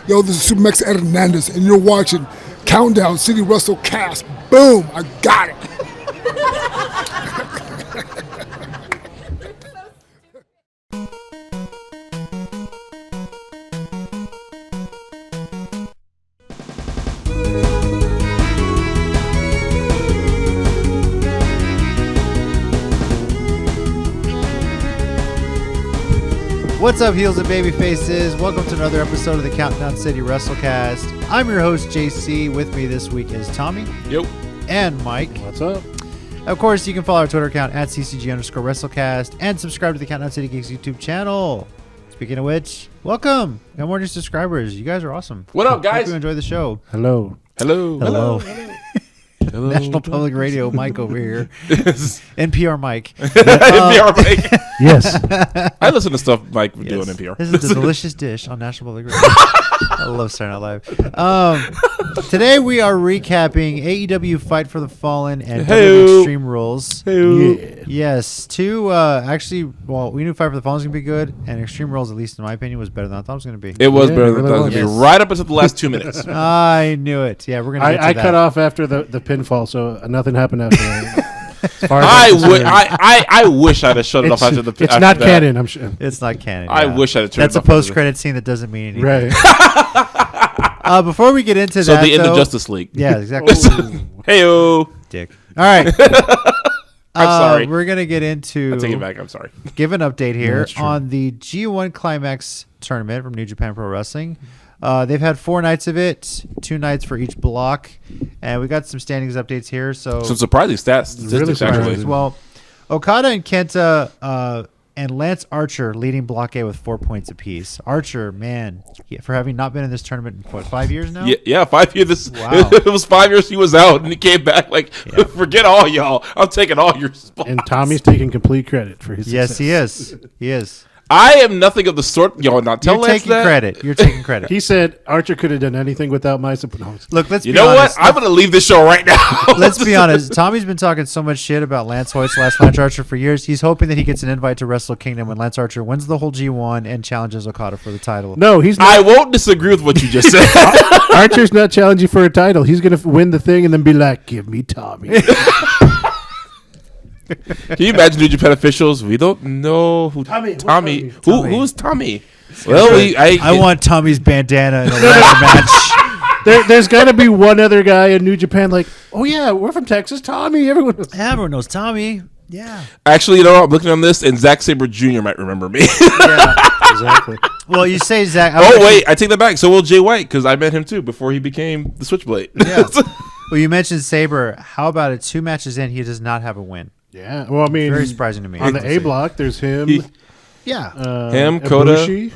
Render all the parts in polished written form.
Yo, this is Supermax Hernandez, and you're watching Countdown City WrestleCast. Boom! I got it. What's up, heels and baby faces? Welcome to another episode of the Countdown City WrestleCast. I'm your host, JC. With me this week is Tommy. Yo. And Mike. What's up? Of course, you can follow our Twitter account at CCG_WrestleCast and subscribe to the Countdown City Geeks YouTube channel. Speaking of which, welcome. We got more new subscribers. You guys are awesome. What up, guys? Hope you enjoy the show. Hello. Hello. Hello. Hello. National Public Radio Mike over here. NPR Mike. NPR Mike. Yes. I listen to stuff Mike would do on NPR. This is the delicious dish on National Public Radio. I love starting out live. Today we are recapping AEW Fight for the Fallen and WWE ExtremeRules. Yeah. Yes, two actually. Well, we knew Fight for the Fallen was gonna be good, and ExtremeRules, at least in my opinion, was better than I thought it was gonna be. It was Yeah, better it than really I thought it was going to was. be right up until the last 2 minutes. I knew it. Yeah, we're gonna. Get to I that. cut off after the pinfall, so nothing happened after that. As far as I I'm would. concerned. I wish I'd have shut it off after the. It's after not that. canon, I'm sure. It's not canon. I yeah. wish I'd have turned That's it a off after post-credit scene that doesn't mean anything. Right. Before we get into So that, the end though, of Justice League. Yeah, exactly. Heyo. Dick. All right. I'm sorry. We're gonna get into. I take it back. I'm sorry. Give an update here that's true. on the G1 Climax tournament from New Japan Pro Wrestling. They've had 4 nights of it, 2 nights for each block, and we got some standings updates here. So Some surprising statistics, Really surprising. actually. well, Okada and Kenta and Lance Archer leading Block A with 4 points apiece. Archer, man, for having not been in this tournament in, 5 years now? Yeah, 5 years. Wow. It was 5 years he was out, and he came back like, forget all y'all. I'm taking all your spots. And Tommy's taking complete credit for his Yes, success. he is. He is. I am nothing of the sort. Y'all not tell You're Lance taking that. credit. You're taking credit. He said Archer could have done anything without my support. No, Look, let's You be know honest. what? I'm gonna leave this show right now. Let's be honest. Tommy's been talking so much shit about Lance Hoyt / Lance Archer for years. He's hoping that he gets an invite to Wrestle Kingdom when Lance Archer wins the whole G1 and challenges Okada for the title. no, he's I not. won't disagree with what you just said. Archer's not challenging for a title. He's going to win the thing and then be like, give me Tommy. Can you imagine New Japan officials? We don't know who Tommy, who's Tommy. Tommy? Who's Tommy? Well, I want Tommy's bandana in a ladder match. There's got to be one other guy in New Japan like, oh, yeah, we're from Texas. Tommy, everyone knows. Everyone knows Tommy. Yeah. Actually, you know, I'm looking on this, and Zack Sabre Jr. might remember me. Yeah. Exactly. Well, you say Zach. Oh wait, I take that back. So will Jay White, because I met him too before he became the Switchblade. Yeah. Well, you mentioned Sabre. How about it? 2 matches in, he does not have a win. Yeah. Well, I mean, Very surprising to me. on the A block, there's him. Yeah. Him, Kota. Ibushi.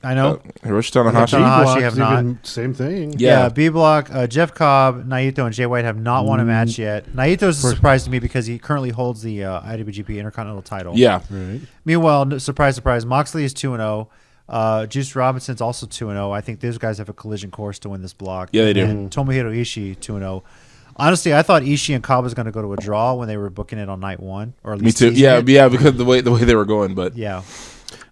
I know. Hiroshi The Tanahashi. B Tanahashi block have is not. even same thing. Yeah. B block. Jeff Cobb, Naito, and Jay White have not won a match yet. Naito's a surprise to me because he currently holds the IWGP Intercontinental title. Yeah. Right. Meanwhile, surprise, surprise, Moxley is 2-0. Juice Robinson's also 2-0. I think those guys have a collision course to win this block. Yeah, they do. And Tomohiro Ishii 2-0. Honestly, I thought Ishii and Cobb was going to go to a draw when they were booking it on night 1, or at Me least too. teasing Yeah, it. yeah, because the way they were going, but Yeah.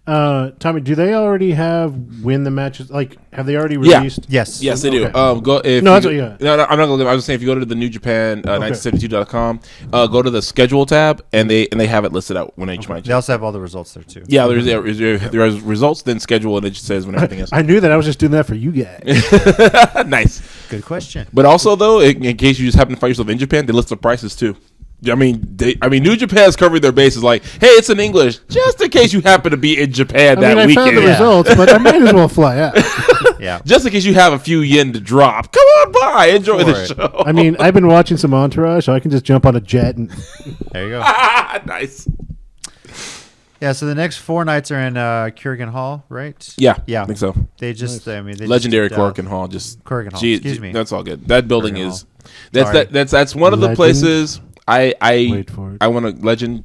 Tommy, do they already have win the matches? Like, have they already Yeah. released? Yes. yes, they do. Okay. Go if No, you that's go- what- yeah. No, I'm not gonna. I was saying if you go to the New Japan 1972.com, go to the schedule tab, and they have it listed out when each match. They also have all the results there too. Yeah, there's results, then schedule, and it just says when everything is. I knew that. I was just doing that for you guys. Nice. Good question. But also, though, in case you just happen to find yourself in Japan, they list the prices too. I mean, New Japan's covering their bases. Like, hey, it's in English, just in case you happen to be in Japan that I weekend. found the results, but I might as well fly out. Yeah. Just in case you have a few yen to drop. Come on by, enjoy For the it. show. I mean, I've been watching some Entourage, so I can just jump on a jet and. There you go. Nice. Yeah. So the next 4 nights are in Kurigan Hall, right? Yeah, Yeah. I think so. They just, I mean, they Legendary just, Corkin Hall, just Corrigan Hall. Gee, Excuse me. That's all good. That building Corrigan is Hall. Sorry. that's one of the Legend? places I Wait for it. I want to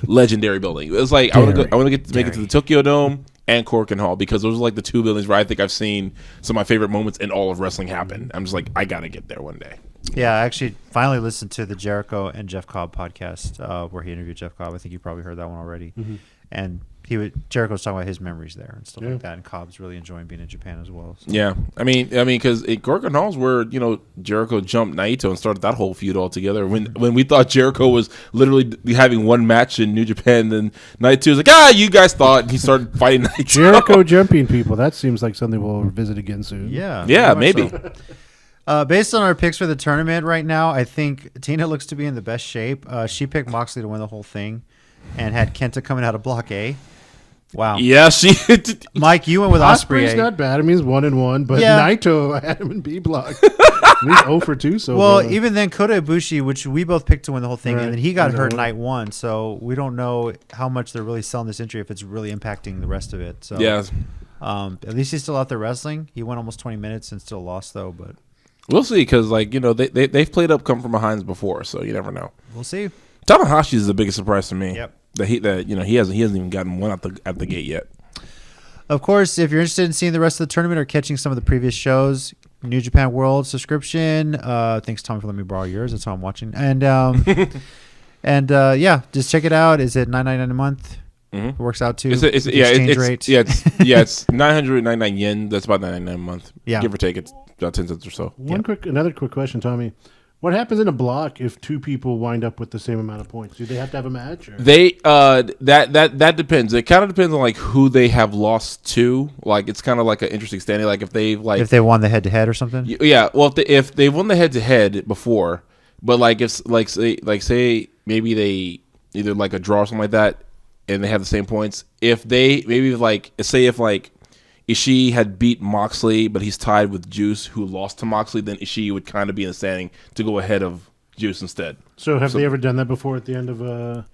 legendary building. It's like I want to make it to the Tokyo Dome and Corkin Hall because those are like the 2 buildings where I think I've seen some of my favorite moments in all of wrestling happen. I'm just like, I gotta get there one day. Yeah, I actually finally listened to the Jericho and Jeff Cobb podcast where he interviewed Jeff Cobb. I think you probably heard that one already. And Jericho was talking about his memories there and stuff like that, and Cobb's really enjoying being in Japan as well. So. Yeah, I mean, because Gorgon Hall's where Jericho jumped Naito and started that whole feud altogether. When we thought Jericho was literally having one match in New Japan, then Naito was like, you guys thought, and he started fighting Naito. Jericho jumping people. That seems like something we'll visit again soon. Yeah, maybe. So. Based on our picks for the tournament right now, I think Tina looks to be in the best shape. She picked Moxley to win the whole thing, and had Kenta coming out of Block A. Wow. Yeah, she. Mike, you went with Ospreay. Ospreay's not bad. I mean, he's 1-1, but Naito, I had him in B block. He's 0 for 2. So well, even then, Kota Ibushi, which we both picked to win the whole thing, Right. and then he got hurt night 1. So we don't know how much they're really selling this injury if it's really impacting the rest of it. So Yeah. At least he's still out there wrestling. He went almost 20 minutes and still lost though. But We'll see, because they've played up come from behinds before, so you never know. we'll see. Tanahashi is the biggest surprise to me. Yep. He hasn't even gotten one at the gate yet. Of course, if you're interested in seeing the rest of the tournament or catching some of the previous shows, New Japan World subscription. Thanks, Tommy, for letting me borrow yours. That's how I'm watching. And just check it out. Is it $9.99 a month? Mm-hmm. It works out to It's rate. it's 999 yen. That's about 99 a month. Yeah. Give or take, it's about 10 cents or so. Another quick question, Tommy. What happens in a block if two people wind up with the same amount of points? Do they have to have a match? Or? They that depends. It kind of depends on like who they have lost to. Like it's kind of like an interesting standing. Like if they won the head to head or something. Yeah. Well, if they won the head to head before, but like if say maybe they either like a draw or something like that, and they have the same points. If they maybe if Ishii had beat Moxley, but he's tied with Juice, who lost to Moxley, then Ishii would kind of be in the standing to go ahead of Juice instead. So have they ever done that before at the end of a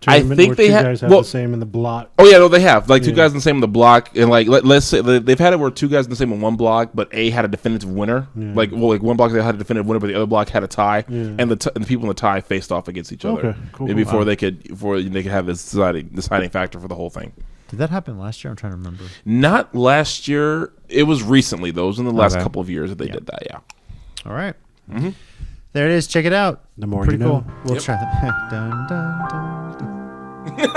I tournament? think they guys have the same in the block. Oh yeah, no, they have two guys in the same in the block, and like let's say they've had it where two guys in the same in one block, but A had a definitive winner. Yeah. Like one block they had a definitive winner, but the other block had a tie, Yeah. and the people in the tie faced off against each other. Okay, cool. And before they could have this deciding factor for the whole thing. Did that happen last year? I'm trying to remember. Not last year. It was recently. Those in the last couple of years that they did that. Yeah. All right. Mm-hmm. There it is. Check it out. The more Pretty you know. cool. We'll try that. Dun, dun, dun.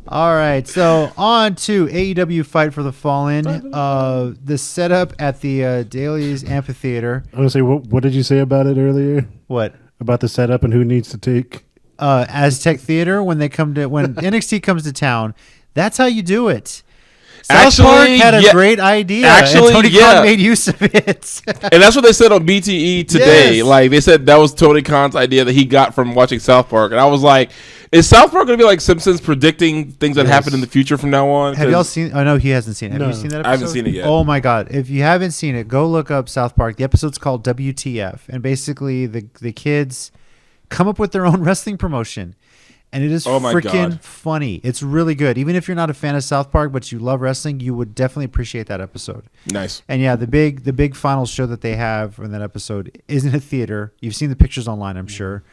All right. So on to AEW Fight for the Fallen. The setup at the Dailies Amphitheater. I want to say, what did you say about it earlier? What? About the setup and who needs to take? Aztec Theater when NXT comes to town. That's how you do it. Actually, South Park had a great idea. Actually, and Tony Khan made use of it. And that's what they said on BTE today. Yes. Like they said that was Tony Khan's idea that he got from watching South Park. And I was like, is South Park going to be like Simpsons predicting things that happen in the future from now on? Have y'all seen? Oh no, he hasn't seen it. Have you seen that episode? I haven't seen it yet. Oh my god! If you haven't seen it, go look up South Park. The episode's called WTF, and basically the kids come up with their own wrestling promotion. And it is freaking funny. It's really good. Even if you're not a fan of South Park, but you love wrestling, you would definitely appreciate that episode. Nice. And yeah, the big final show that they have in that episode is in a theater. You've seen the pictures online, I'm sure.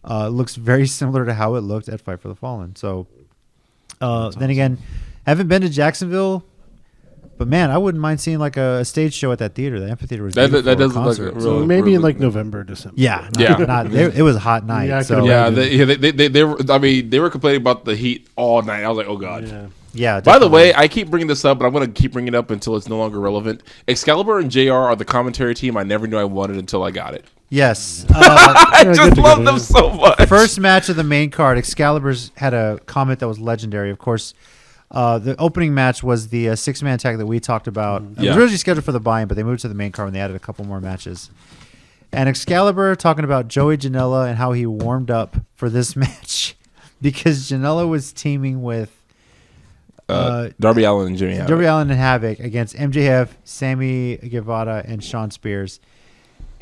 It looks very similar to how it looked at Fight for the Fallen. So then again, haven't been to Jacksonville, but man, I wouldn't mind seeing like a stage show at that theater. The amphitheater was beautiful. That does a look like a concert. real, Maybe in like November, December. Yeah. Yeah. It was a hot night. Yeah, I so. could Yeah, imagine. they were. I mean, they were complaining about the heat all night. I was like, oh god. Yeah. Yeah. By the definitely. way, I keep bringing this up, but I'm going to keep bringing it up until it's no longer relevant. Excalibur and JR are the commentary team I never knew I wanted until I got it. Yes. I good just to love go, them yeah. so much. First match of the main card, Excalibur's had a comment that was legendary. Of course, the opening match was the 6-man tag that we talked about. It was Yeah. originally scheduled for the buy-in, but they moved to the main card when they added a couple more matches. And Excalibur talking about Joey Janela and how he warmed up for this match because Janela was teaming with Darby Allin and Jimmy Havoc. Darby Allin and Havoc against MJF, Sammy Guevara, and Sean Spears.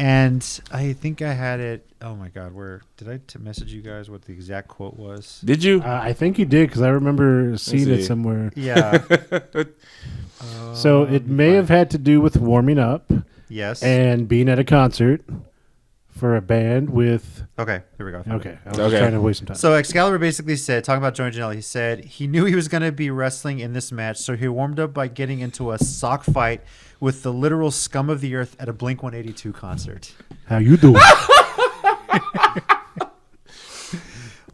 And I think I had it. Oh my God, where did I message you guys what the exact quote was? Did you? I think you did because I remember seeing it see. somewhere. Yeah. So it may have had to do with warming up Yes. and being at a concert for a band with. Okay, here we go. Okay, I was Okay. just trying to waste some time. So Excalibur basically said, talking about Joey Janela, he said he knew he was going to be wrestling in this match, so he warmed up by getting into a sock fight with the literal scum of the earth at a Blink-182 concert. How you doing?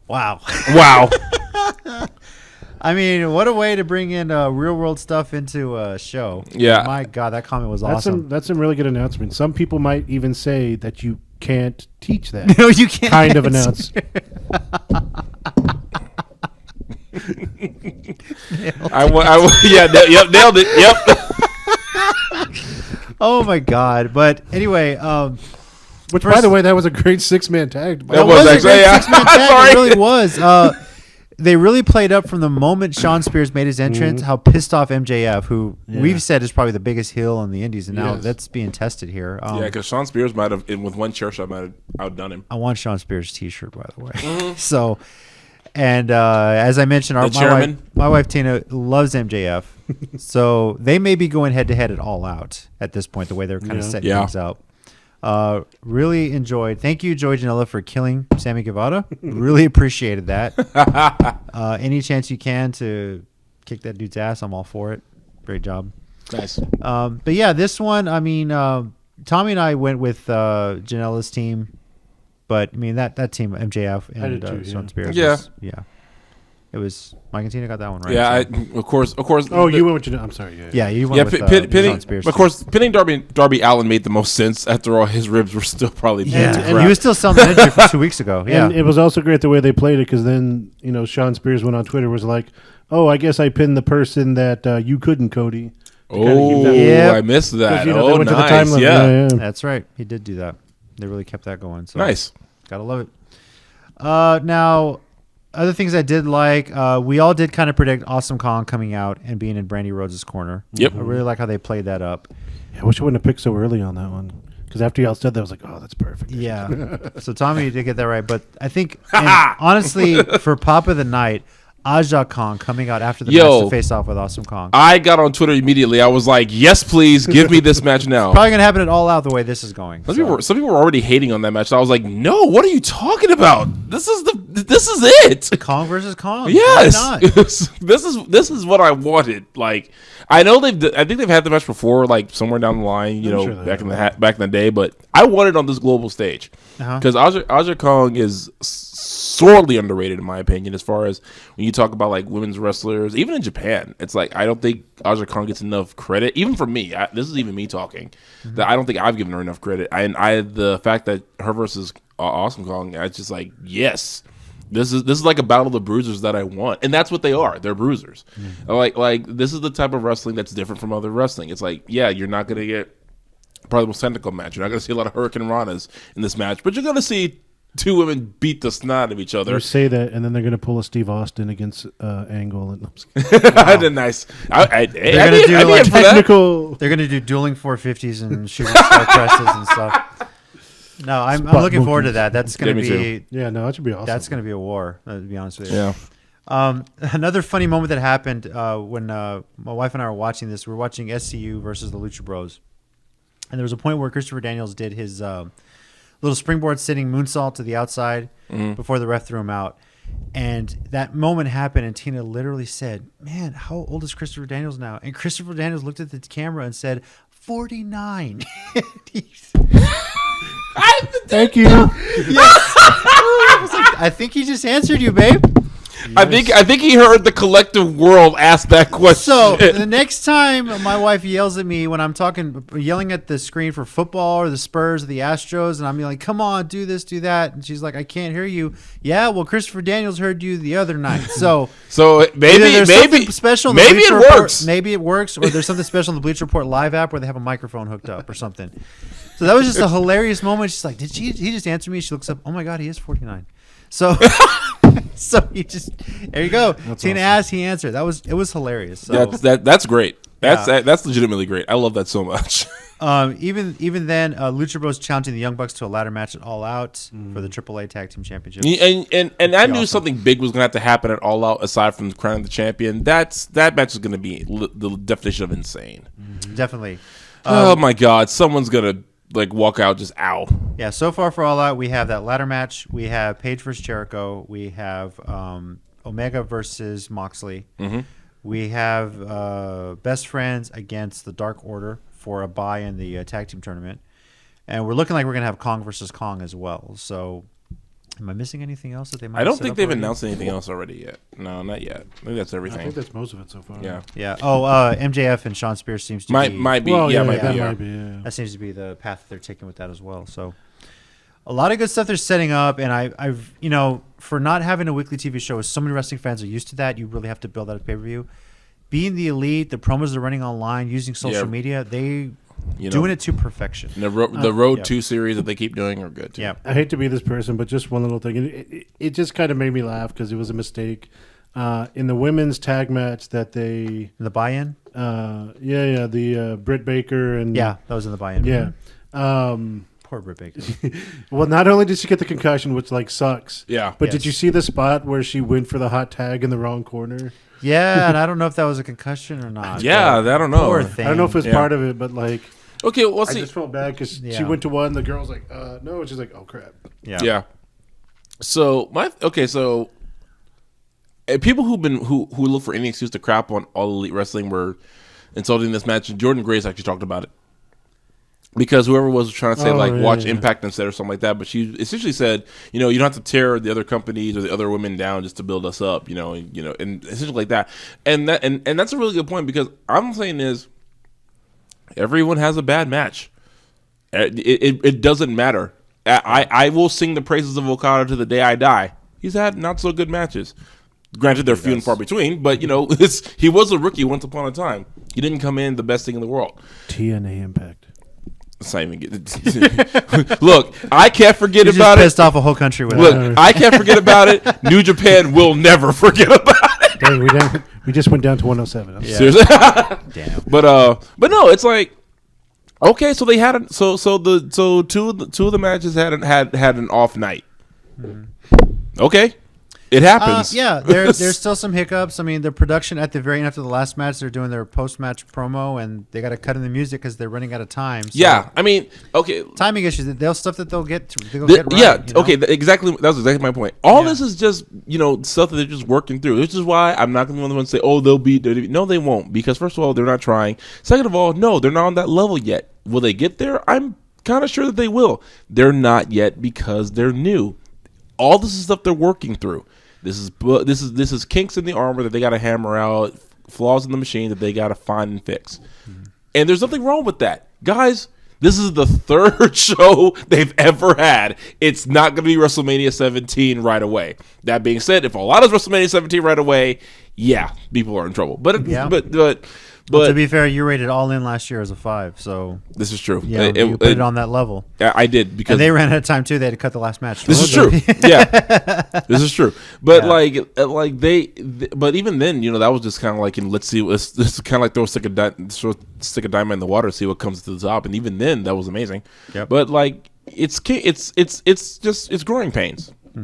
Wow. Wow. I mean, what a way to bring in real world stuff into a show. Yeah. My God, that comment was awesome. That's some really good announcement. Some people might even say that you can't teach that. No, you can't. Kind of announce. Nailed it. Yep. Oh my God! But anyway, Which, by the way, that was a great 6-man tag. That was a actually, great yeah. 6-man tag. Sorry. It really was. They really played up from the moment Shawn Spears made his entrance, how pissed off MJF, who we've said is probably the biggest heel in the Indies, and now that's being tested here. Yeah, because Shawn Spears might have, with one chair shot, might have outdone him. I want Shawn Spears' T-shirt, by the way. So, and as I mentioned, my wife Tina loves MJF, so they may be going head to head at All Out at this point. The way they're kind of setting things up. Really enjoyed. Thank you, Joey Janela, for killing Sammy Guevara. Really appreciated that. Any chance you can to kick that dude's ass, I'm all for it. Great job. Nice. But yeah, this one, I mean, Tommy and I went with Janela's team, but I mean that team, MJF and Shawn Spears. Yeah. It was Mike and Tina got that one right. Yeah, of course. Oh, you went with I'm sorry. Yeah, you went with Shawn Spears. Of course, pinning Darby Allin made the most sense. After all, his ribs were still probably and he was still selling the injury for 2 weeks ago. Yeah, and it was also great the way they played it, because then Shawn Spears went on Twitter, was like, "Oh, I guess I pinned the person that you couldn't, Cody." I missed that. Oh, nice. Yeah, that's right. He did do that. They really kept that going. So nice. Gotta love it. Now, other things I did like, we all did kind of predict Awesome Kong coming out and being in Brandy Rhodes' corner. Yep. I really like how they played that up. Yeah, I wish I wouldn't have picked so early on that one, because after y'all said that, I was like, oh, that's perfect. Yeah. So Tommy did get that right, but I think, honestly, for Pop of the Night, Aja Kong coming out after the match to face off with Awesome Kong. I got on Twitter immediately. I was like, yes, please, give me this match now. Probably going to happen at All Out the way this is going. Some people were already hating on that match. So I was like, no, what are you talking about? This is it. Kong versus Kong. Yes. Why not? This is what I wanted. Like, I know I think they've had the match before, like somewhere down the line, back in the day, but I want it on this global stage. Because Aja Kong is sorely underrated, in my opinion, as far as when you talk about like women's wrestlers, even in Japan. It's like I don't think Aja Kong gets enough credit, even for me. This is even me talking. That I don't think I've given her enough credit. The fact that her versus Awesome Kong, it's just like, yes, this is like a battle of the bruisers that I want, and that's what they are. They're bruisers. Like this is the type of wrestling that's different from other wrestling. It's like, yeah, you're not gonna get probably the most technical match. You're not gonna see a lot of Hurricane Ranas in this match, but you're gonna see two women beat the snot of each other. You say that, and then they're going to pull a Steve Austin against Angle. And Nice. They're going to do technical. They're going to do dueling 450s and shooting star presses and stuff. No, I'm looking forward to that. That's going to be that should be awesome. That's going to be a war. To be honest with you. Yeah. Another funny moment that happened when my wife and I were watching this. We were watching SCU versus the Lucha Bros, and there was a point where Christopher Daniels did his little springboard sitting moonsault to the outside before the ref threw him out. And that moment happened, and Tina literally said, "Man, how old is Christopher Daniels now?" And Christopher Daniels looked at the camera and said, 49. Thank you. Yes. I think he just answered you, babe. Yes. I think he heard the collective world ask that question. So the next time my wife yells at me when I'm yelling at the screen for football or the Spurs or the Astros, and I'm like, "Come on, do this, do that," and she's like, "I can't hear you." Yeah, well, Christopher Daniels heard you the other night. So maybe something special. In the maybe Bleacher it Report, works. Maybe it works, or there's something special in the Bleacher Report live app where they have a microphone hooked up or something. So that was just a hilarious moment. She's like, he just answer me?" She looks up. Oh my God, he is 49. So. So there you go. That's Tina awesome. asked, he answered. It was hilarious. So. That's great. That's legitimately great. I love that so much. Even then, Lucha Bros challenging the Young Bucks to a ladder match at All Out for the AAA Tag Team Championship. And I knew something big was going to have to happen at All Out aside from crowning the champion. That match is going to be the definition of insane. Definitely. Oh my God, someone's gonna walk out just ow. Yeah. So far for All Out, we have that ladder match. We have Paige versus Jericho. We have Omega versus Moxley. Mm-hmm. We have Best Friends against the Dark Order for a bye in the tag team tournament, and we're looking like we're gonna have Kong versus Kong as well. So Am I missing anything else that they might? I don't set think up they've already? announced anything else already yet. No, not yet. I think that's I everything. think that's most of it so far. Yeah. Yeah. Oh, MJF and Sean Spears seems to Might be. Well, yeah, yeah, might that be. Yeah. might be. Yeah. that seems to be the path that they're taking with that as well. So a lot of good stuff they're setting up, and I've for not having a weekly TV show, as so many wrestling fans are used to that, you really have to build out a pay-per-view. Being the elite, the promos they're running online, using social media, they doing it to perfection. The Road 2 series that they keep doing are good too. Yeah. I hate to be this person, but just one little thing. It just kind of made me laugh because it was a mistake. In the women's tag match that they... The buy-in? the Britt Baker and... Yeah, that was in the buy-in. Yeah. Poor Britt Baker. Well, not only did she get the concussion, which sucks. Yeah. But did you see the spot where she went for the hot tag in the wrong corner? Yeah, and I don't know if that was a concussion or not. Yeah, I don't know. Poor thing. I don't know if it was part of it, but Okay, well, I see. just felt bad because Yeah. she went to one, the girl's like, no, and she's like, oh crap. Yeah. So people who look for any excuse to crap on All Elite Wrestling were insulting this match. Jordan Grace actually talked about it. Because whoever was trying to say watch Impact instead or something like that, but she essentially said, you don't have to tear the other companies or the other women down just to build us up, and essentially like that, and that's a really good point because I'm saying is everyone has a bad match. It doesn't matter. I will sing the praises of Okada to the day I die. He's had not so good matches. Granted, they're few and far between, but he was a rookie once upon a time. He didn't come in the best thing in the world. TNA Impact. It's not even good. Look, I can't forget He's about just it. pissed off a whole country with Look, it. I can't forget about it. New Japan will never forget about it. Dang, we just went down to 107. Yeah. Seriously. Damn. But no, it's like okay. So they had two of the matches had an off night. Okay. It happens. There's still some hiccups. I mean, the production at the very end after the last match, they're doing their post-match promo, and they got to cut in the music because they're running out of time. So Yeah, I mean, okay. timing issues. They'll stuff that they'll get to. Get right, Yeah, okay. Exactly. That was exactly my point. All this is just stuff that they're just working through. Which is why I'm not going to be the one to say, "Oh, they'll beat." No, they won't. Because first of all, they're not trying. Second of all, no, they're not on that level yet. Will they get there? I'm kind of sure that they will. They're not yet because they're new. All this is stuff they're working through. This is kinks in the armor that they got to hammer out, flaws in the machine that they got to find and fix. And there's nothing wrong with that. Guys, this is the third show they've ever had. It's not going to be WrestleMania 17 right away. That being said, if a lot is WrestleMania 17 right away, yeah, people are in trouble. But to be fair, you rated All In last year as a 5, so this is true. yeah, you put it on that level. I did because And they ran out of time too. They had to cut the last match. this is true. Yeah, this is true. But but even then, that was just kind of like, let's see. This kind of like throw stick a diamond in the water, see what comes to the top. And even then, that was amazing. Yep. But it's growing pains. I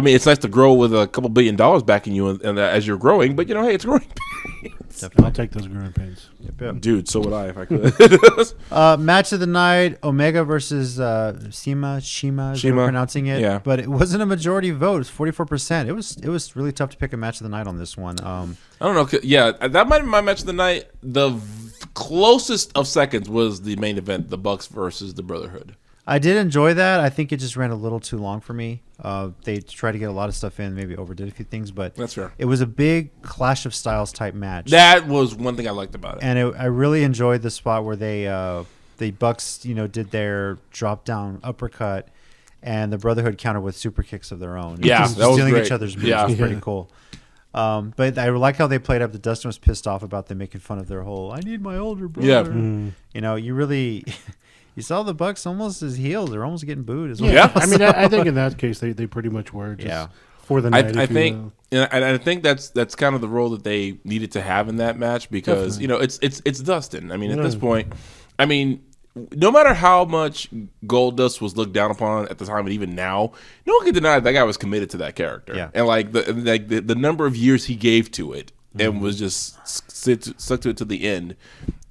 mean, it's nice to grow with a couple $1 billion backing you and as you're growing, but hey, it's growing pains. I'll take those growing pains. Yep. Dude, so would I if I could. Match of the night: Omega versus Shima. They were pronouncing it. Yeah. But it wasn't a majority vote. It was 44%. It was really tough to pick a match of the night on this one. I don't know. Yeah, that might be my match of the night. The closest of seconds was the main event, the Bucks versus the Brotherhood. I did enjoy that. I think it just ran a little too long for me. They tried to get a lot of stuff in, maybe overdid a few things, but That's fair. It was a big Clash of Styles type match. That was one thing I liked about it. And I really enjoyed the spot where the Bucks, did their drop down uppercut, and the Brotherhood countered with super kicks of their own. Yeah, just that was stealing great. each other's moves. Yeah. It was pretty cool. But I like how they played up. The Dustin was pissed off about them making fun of their whole "I need my older brother." Yeah. You really. You saw the Bucks almost as heels. They're almost getting booed as well. Yeah. I mean, I think in that case they pretty much were just for the night. I think that's kind of the role that they needed to have in that match because it's Dustin. I mean, at this point, no matter how much Goldust was looked down upon at the time, and even now, no one can deny that guy was committed to that character. Yeah. And the number of years he gave to it and was just stuck to it to the end.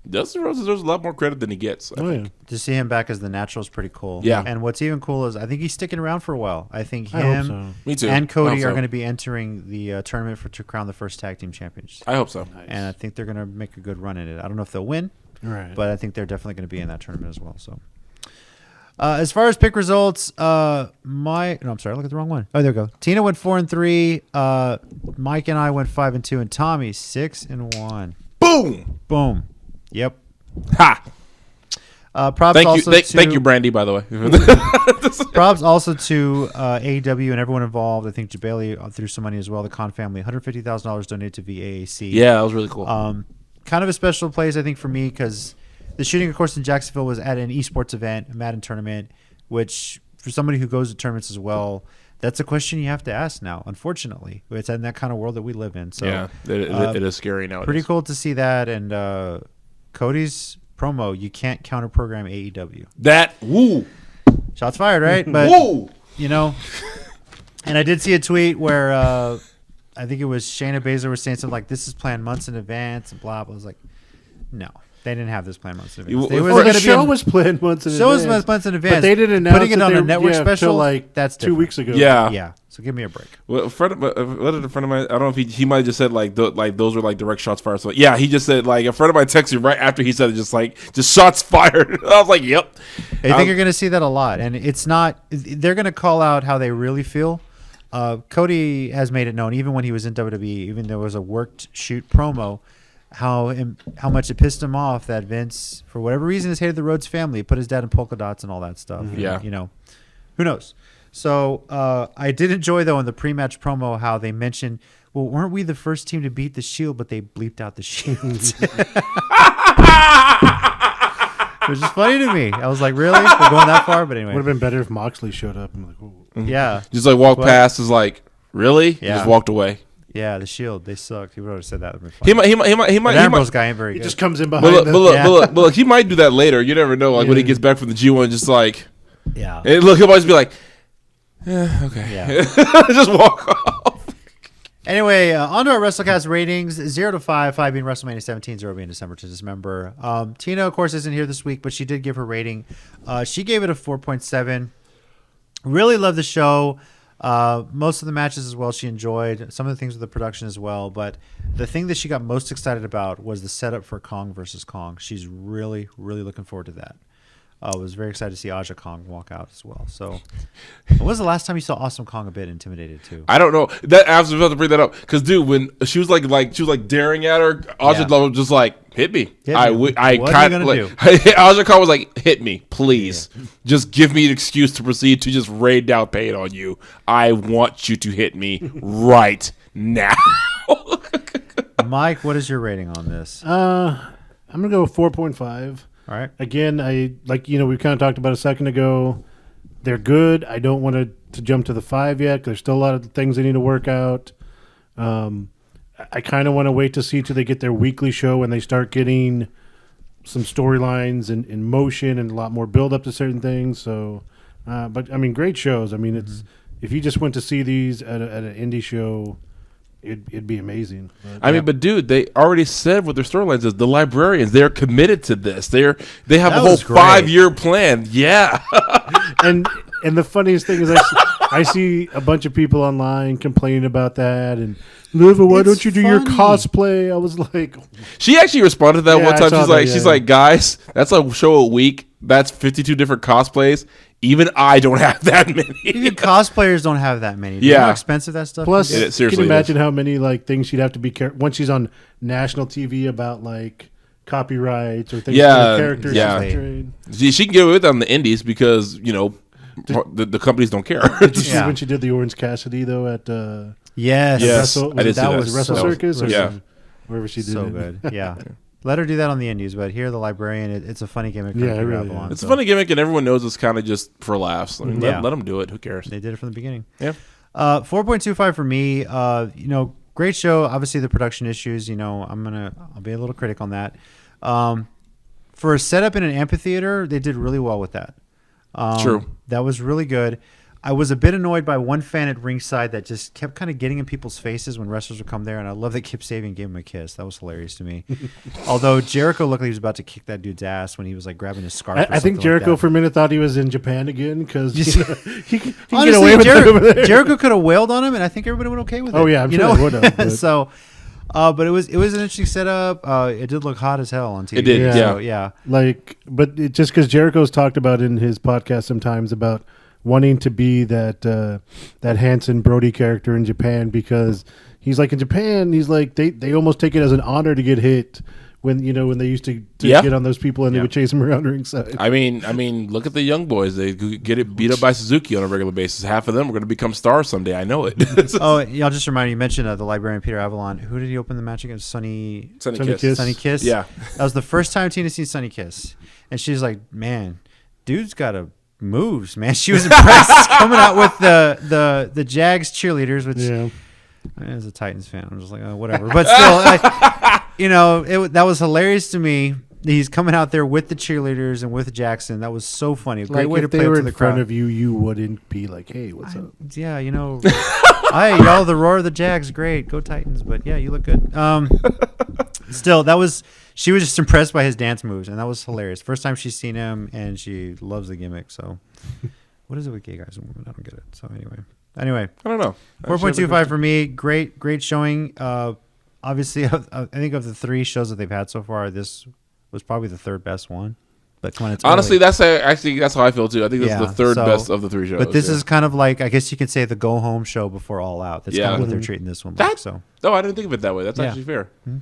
Dustin Rhodes deserves a lot more credit than he gets. I think. To see him back as the Natural is pretty cool. Yeah. And what's even cool is I think he's sticking around for a while. I think I hope him so. Me too. and I Cody hope so. are going to be entering the tournament to crown the first tag team champions. I hope so. And I think they're going to make a good run in it. I don't know if they'll win, Right. but I think they're definitely going to be in that tournament as well. So, As far as pick results, I'm sorry, I looked at the wrong one. Oh, there we go. Tina went 4-3. Mike and I went 5-2, and Tommy 6-1. Boom. Yep. Ha. Props thank you, Brandy. By the way, props also to AEW and everyone involved. I think Jabali threw some money as well. The Khan family, $150,000 donated to VAAC. Yeah, that was really cool. Kind of a special place, I think, for me because the shooting, of course, in Jacksonville was at an esports event, a Madden tournament, which for somebody who goes to tournaments as well, that's a question you have to ask now. Unfortunately, it's in that kind of world that we live in. So yeah, it is scary nowadays. Pretty cool to see that, and Cody's promo, you can't counter program AEW. Shots fired, right? But you know, and I did see a tweet where I think it was Shayna Baszler was saying something like, "This is planned months in advance," and blah blah. I was like, no, they didn't have this planned months in advance. The show was planned months in advance. Show was months in advance, but they didn't announce putting it on a network special. Like that's 2 weeks ago. Yeah. So give me a break. Well, a friend of mine, I don't know if he might have just said like those were like direct shots fired. So yeah, he just said like a friend of mine texted right after he said it, just shots fired. I was like, yep. I think you're going to see that a lot, and it's not. They're going to call out how they really feel. Cody has made it known, even when he was in WWE, even though it was a worked shoot promo, how much it pissed him off that Vince, for whatever reason, has hated the Rhodes family, put his dad in polka dots and all that stuff. Mm-hmm. Yeah, you know, who knows. So I did enjoy, though, in the pre-match promo how they mentioned, well, weren't we the first team to beat the Shield, but they bleeped out the Shield. Which is funny to me. I was like, really? We're going that far? But anyway. Would have been better if Moxley showed up. I'm like, oh. Mm-hmm. Yeah. Just like walked past, is like, really? Yeah. Just walked away. Yeah, the Shield, they sucked. He would have said that. He might. Ambrose guy ain't very good. He just comes in behind but look, he might do that later. You never know. Like when he gets back from the G1, just like, yeah. And look, he'll always be like, okay. Yeah. Just walk off. Anyway, on to our WrestleCast ratings. 0 to 5, 5 being WrestleMania 17, 0 being December to Dismember. Tina, of course, isn't here this week, but she did give her rating. She gave it a 4.7. Really loved the show. Most of the matches as well she enjoyed. Some of the things with the production as well. But the thing that she got most excited about was the setup for Kong versus Kong. She's really, really looking forward to that. I was very excited to see Aja Kong walk out as well. So, when was the last time you saw Awesome Kong a bit intimidated too? I don't know. That I was about to bring that up because, dude, when she was like daring at her, Aja was just like, hit me. I kind of like Aja Kong was like, hit me, please. Yeah. Just give me an excuse to proceed to just raid down pain on you. I want you to hit me right now. Mike, what is your rating on this? I'm gonna go 4.5. All right. Again, we kind of talked about a second ago. They're good. I don't want to jump to the 5 yet. There's still a lot of things they need to work out. I kind of want to wait to see till they get their weekly show when they start getting some storylines in motion and a lot more build up to certain things. So, but I mean, great shows. I mean, it's if you just went to see these at an indie show, it'd be amazing. But dude, they already said what their storylines is. The Librarians, they're committed to this. They have a whole 5-year plan. Yeah. and the funniest thing is I see a bunch of people online complaining about that and Liva, why don't you do your cosplay? I was like, she actually responded to that one time. She's like, guys, that's a show a week. That's 52 different cosplays. Even I don't have that many. Even cosplayers don't have that many. You know how expensive that stuff is? Plus, can you imagine how many things she'd have to be careful once she's on national TV about copyrights or things for the characters. Yeah, she can get away with that on the indies because the companies don't care. Did you see when she did the Orange Cassidy though at yes, I did see that. Was Wrestle Circus or wherever she did so good. Yeah. Let her do that on the indies, but here the Librarian, it's a funny gimmick. Yeah, it really is. It's a funny gimmick, and everyone knows it's kind of just for laughs. I mean, let them do it. Who cares? They did it from the beginning. Yeah. 4.25 for me. Great show. Obviously, the production issues. I'll be a little critic on that. For a setup in an amphitheater, they did really well with that. True. That was really good. I was a bit annoyed by one fan at ringside that just kept kind of getting in people's faces when wrestlers would come there, and I love that Kip Sabian gave him a kiss. That was hilarious to me. Although Jericho looked like he was about to kick that dude's ass when he was grabbing his scarf. I think Jericho for a minute thought he was in Japan again because he can get away with it over there. Jericho could have wailed on him, and I think everybody would okay with it. Oh yeah, I'm sure they would have. So, But it was an interesting setup. It did look hot as hell on TV. It did, Yeah. So, yeah. Like, but just because Jericho's talked about in his podcast sometimes about wanting to be that Hanson Brody character in Japan, because he's like, in Japan, he's like, they almost take it as an honor to get hit when they used to get on those people and they would chase them around ringside. I mean, look at the young boys. They get it beat up by Suzuki on a regular basis. Half of them are going to become stars someday. I know it. Oh, yeah, I'll just remind you mentioned the librarian Peter Avalon. Who did he open the match against? Sunny Kiss. Sunny Kiss. Yeah, that was the first time Tina seen Sunny Kiss, and she's like, "Man, dude's got a moves, man." She was impressed coming out with the Jags cheerleaders, which as a Titans fan, I'm just like, oh, whatever. But still, that was hilarious to me. He's coming out there with the cheerleaders and with Jackson. That was so funny. Great way to play up to the crowd. In front of you, you wouldn't be like, "Hey, what's up?" Yeah, hi, y'all. The roar of the Jags, great. Go Titans. But yeah, you look good. Still, she was just impressed by his dance moves, and that was hilarious. First time she's seen him, and she loves the gimmick. So, what is it with gay guys and women? I don't get it. So anyway, I don't know. 4.25 for me. Great showing. Obviously, I think of the 3 shows that they've had so far, this was probably the third best one. But honestly, that's how I feel too. I think this is the third best of the 3 shows. But this is kind of like, I guess you could say, the go home show before All Out. That's kind of what they're treating this one like. So, I didn't think of it that way. That's actually fair. Mm-hmm.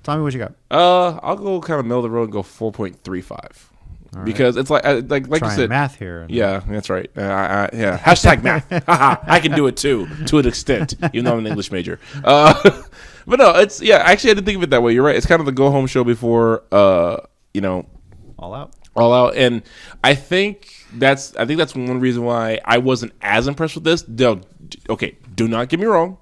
Tommy, what you got? I'll go kind of middle of the road and go 4.35. Because it's like you said, math here. Yeah, that's right. Yeah, hashtag math. I can do it too, to an extent, even though I'm an English major. But no, actually, I didn't think of it that way. You're right. It's kind of the go home show before, All Out. All Out, and I think that's one reason why I wasn't as impressed with this. Okay, do not get me wrong,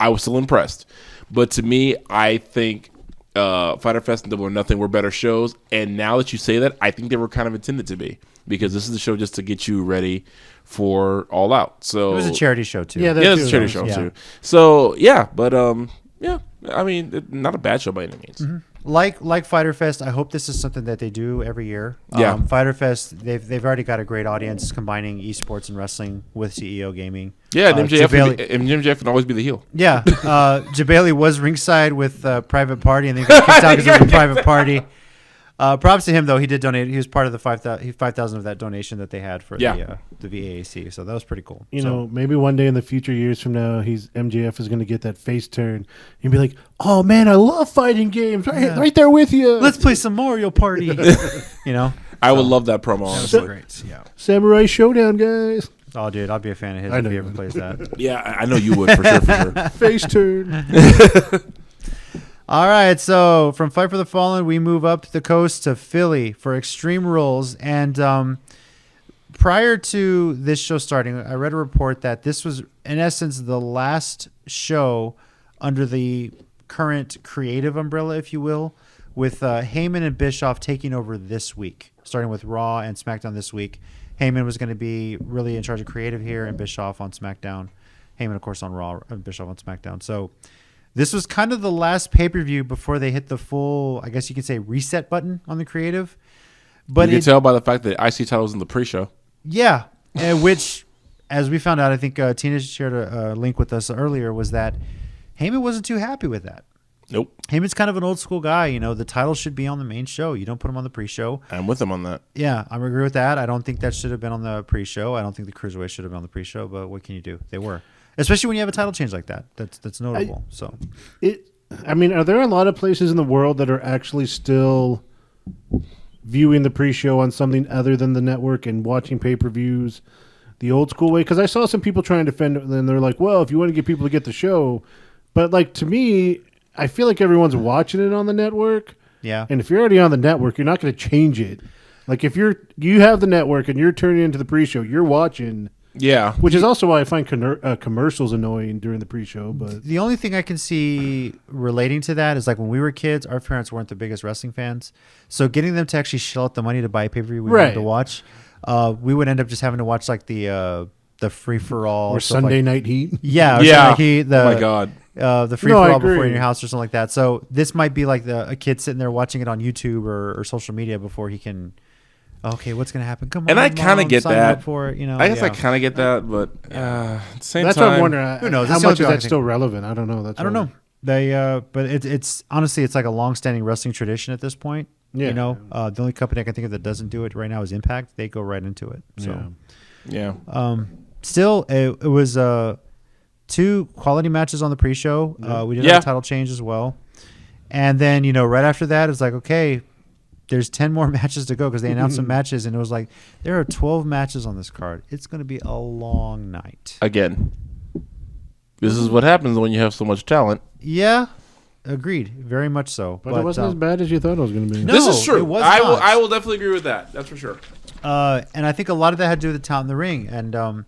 I was still impressed, but to me, I think Fyter Fest and Double or Nothing were better shows, and now that you say that, I think they were kind of intended to be, because this is the show just to get you ready for All Out. So it was a charity show too. Yeah, it's a charity show too. So but I mean, not a bad show by any means. Mm-hmm. Like Fyter Fest, I hope this is something that they do every year. Yeah. Fyter Fest, they've already got a great audience combining esports and wrestling with CEO gaming. Yeah, and MJF can always be the heel. Yeah, Jabali was ringside with Private Party, and they got kicked out because of the Private Party. Props to him though; he did donate. He was part of the 5,000 of that donation that they had for the VAAC. So that was pretty cool. Maybe one day in the future, years from now, MJF is going to get that face turn and be like, "Oh man, I love fighting games. Right there with you. Let's play some Mario Party." I would love that promo. Honestly, great. Yeah, Samurai Showdown, guys. Oh, dude, I'll be a fan of his if he ever plays that. Yeah, I know you would for sure. Face turn. All right, so from Fight for the Fallen, we move up the coast to Philly for ExtremeRules. And prior to this show starting, I read a report that this was, in essence, the last show under the current creative umbrella, if you will, with Heyman and Bischoff taking over this week, starting with Raw and SmackDown this week. Heyman was going to be really in charge of creative here, and Bischoff on SmackDown. Heyman, of course, on Raw, and Bischoff on SmackDown. So this was kind of the last pay-per-view before they hit the full, I guess you could say, reset button on the creative. But you can tell by the fact that IC title was in the pre-show. Yeah, which, as we found out, I think Tina shared a link with us earlier, was that Heyman wasn't too happy with that. Nope. Heyman's kind of an old school guy. The title should be on the main show. You don't put him on the pre-show. I'm with him on that. Yeah, I agree with that. I don't think that should have been on the pre-show. I don't think the Cruiserweight should have been on the pre-show, but what can you do? They were. Especially when you have a title change like that. That's notable. Are there a lot of places in the world that are actually still viewing the pre-show on something other than the network and watching pay-per-views the old school way? Because I saw some people trying to defend it, and they're like, well, if you want to get people to get the show. But, to me, I feel like everyone's watching it on the network. Yeah. And if you're already on the network, you're not going to change it. If you have the network and you're turning into the pre-show, you're watching. Yeah. Which is also why I find commercials annoying during the pre-show. But the only thing I can see relating to that is when we were kids, our parents weren't the biggest wrestling fans. So getting them to actually shell out the money to buy a pay-per-view we wanted to watch, we would end up just having to watch the free-for-all. Or Sunday Night Heat. Yeah. Yeah. Sunday Night Heat, oh, my God. The free-for-all before in your house or something like that. So this might be a kid sitting there watching it on YouTube or social media before he can... Okay, what's going to happen? Come on, and I kind of get that. For it, I guess I kind of get that, but at the same that's time, what I'm wondering. Who knows? How much is that still relevant? I don't know. I don't know. But it's honestly, it's like a long-standing wrestling tradition at this point. Yeah. You know, the only company I can think of that doesn't do it right now is Impact. They go right into it. So, Yeah. Still, it was 2 quality matches on the pre-show. We did have a title change as well. And then, you know, right after that, it's like, okay, there's 10 more matches to go because they announced some matches, and it was like, there are 12 matches on this card. It's going to be a long night. Again, this is what happens when you have so much talent. Yeah, agreed. Very much so. But it wasn't as bad as you thought it was going to be. No, this is true. It was I will definitely agree with that. That's for sure. And I think a lot of that had to do with the talent in the ring. And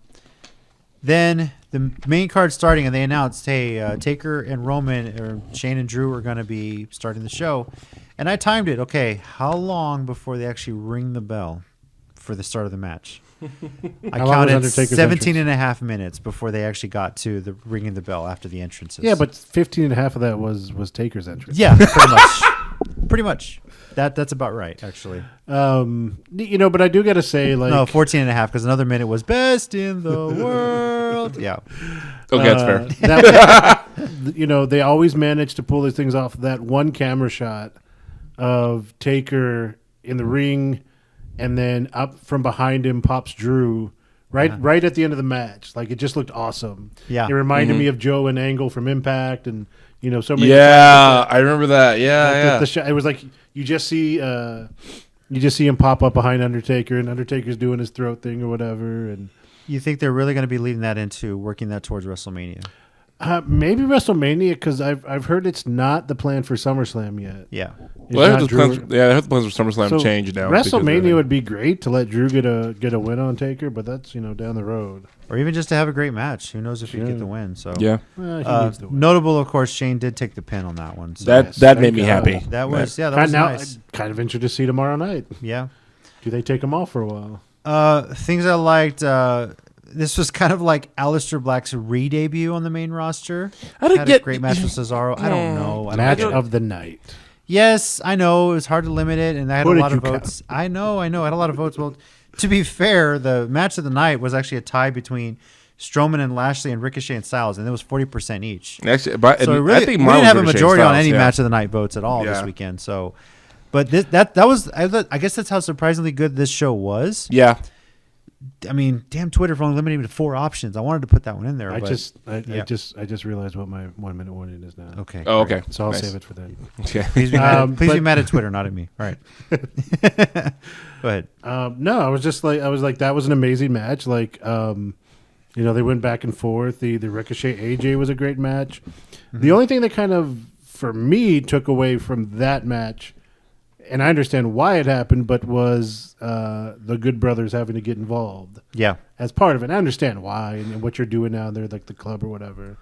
then the main card starting, and they announced, hey, Taker and Roman, or Shane and Drew are going to be starting the show. And I timed it. Okay, how long before they actually ring the bell for the start of the match? I counted 17 and a half minutes before they actually got to the ringing the bell after the entrances. Yeah, but 15 and a half of that was Taker's entrance. Yeah, pretty much. Pretty much. That's about right, actually. You know, but I do got to say, like... No, 14 and a half, because another minute was best in the world. Yeah. Okay, that's fair. You know, they always manage to pull these things off. That one camera shot of Taker in the ring, and then up from behind him pops Drew right at the end of the match. Like, it just looked awesome. Yeah. It reminded me of Joe and Angle from Impact, and, you know, so many... Yeah, I remember that. Yeah, yeah. It was like you just see him pop up behind Undertaker, and Undertaker's doing his throat thing or whatever. And you think they're really going to be leading that into working that towards WrestleMania? Maybe WrestleMania, because I've heard it's not the plan for SummerSlam yet. Yeah. Well, I heard the plans for SummerSlam changed now. WrestleMania would be great to let Drew get a win on Taker, but that's, you know, down the road. Or even just to have a great match. Who knows if he'd get the win? So yeah. He needs the win. Notable, of course, Shane did take the pin on that one. So that made me happy. That was nice. Kind of interested to see tomorrow night. Yeah. Do they take him off for a while? Things I liked. This was kind of like Aleister Black's re-debut on the main roster. Had a great match with Cesaro. I don't know. Match of the night. Yes, I know. It was hard to limit it, and I had a lot of votes. I know. I had a lot of votes. Well, to be fair, the match of the night was actually a tie between Strowman and Lashley and Ricochet and Styles, and it was 40% each. Actually, so really, I think we didn't have a majority on any match of the night votes at all this weekend. So, but that was, I guess that's how surprisingly good this show was. Yeah. I mean, damn Twitter for only limiting me to 4 options. I wanted to put that one in there. I just realized what my 1 minute warning is now. Okay. Oh, okay. So I'll save it for then. Okay. Please be mad at Twitter, not at me. All right. Go ahead. No, I was like, that was an amazing match. Like, you know, they went back and forth. The Ricochet AJ was a great match. Mm-hmm. The only thing that kind of, for me, took away from that match, and I understand why it happened, but was the Good Brothers having to get involved. Yeah. As part of it. I understand why and what you're doing now. They're like the club or whatever.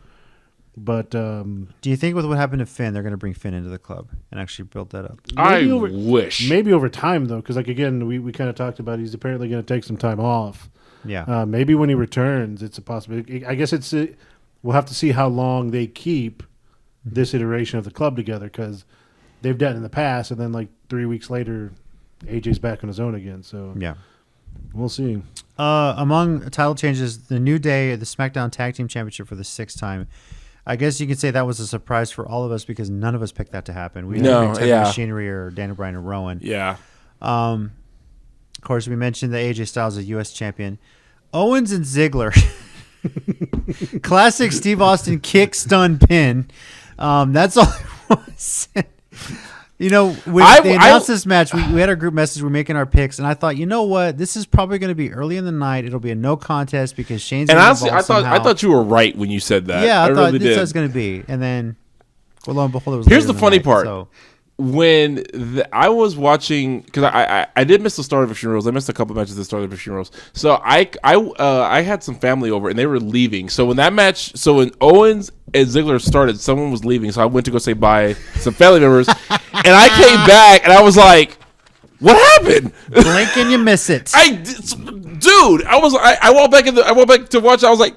But do you think with what happened to Finn, they're going to bring Finn into the club and actually build that up? I wish. Maybe over time, though, because, like, again, we kind of talked about he's apparently going to take some time off. Yeah. Maybe when he returns, it's a possibility. I guess we'll have to see how long they keep this iteration of the club together, because they've done it in the past, and then, like, 3 weeks later, AJ's back on his own again. So yeah, we'll see. Among title changes, the New Day, the SmackDown Tag Team Championship for the 6th time. I guess you could say that was a surprise for all of us because none of us picked that to happen. We didn't pick Machinery or Daniel Bryan and Rowan. Yeah. Of course, we mentioned that AJ Styles is U.S. champion. Owens and Ziggler. Classic Steve Austin kick stun pin. That's all I want to say. You know, when they announced this match, we had our group message. We're making our picks, and I thought, you know what? This is probably going to be early in the night. It'll be a no contest because Shane's. And honestly, I thought you were right when you said that. Yeah, I thought really this was going to be, and then, well, lo and behold, it was. Here's the funny part. So. When I was watching, because I did miss the start of Extreme Rules. I missed a couple matches at the start of Extreme Rules. So I had some family over and they were leaving. So when when Owens and Ziggler started, someone was leaving. So I went to go say bye to some family members, and I came back and I was like, "What happened?" Blink and you miss it. I walked back to watch. I was like,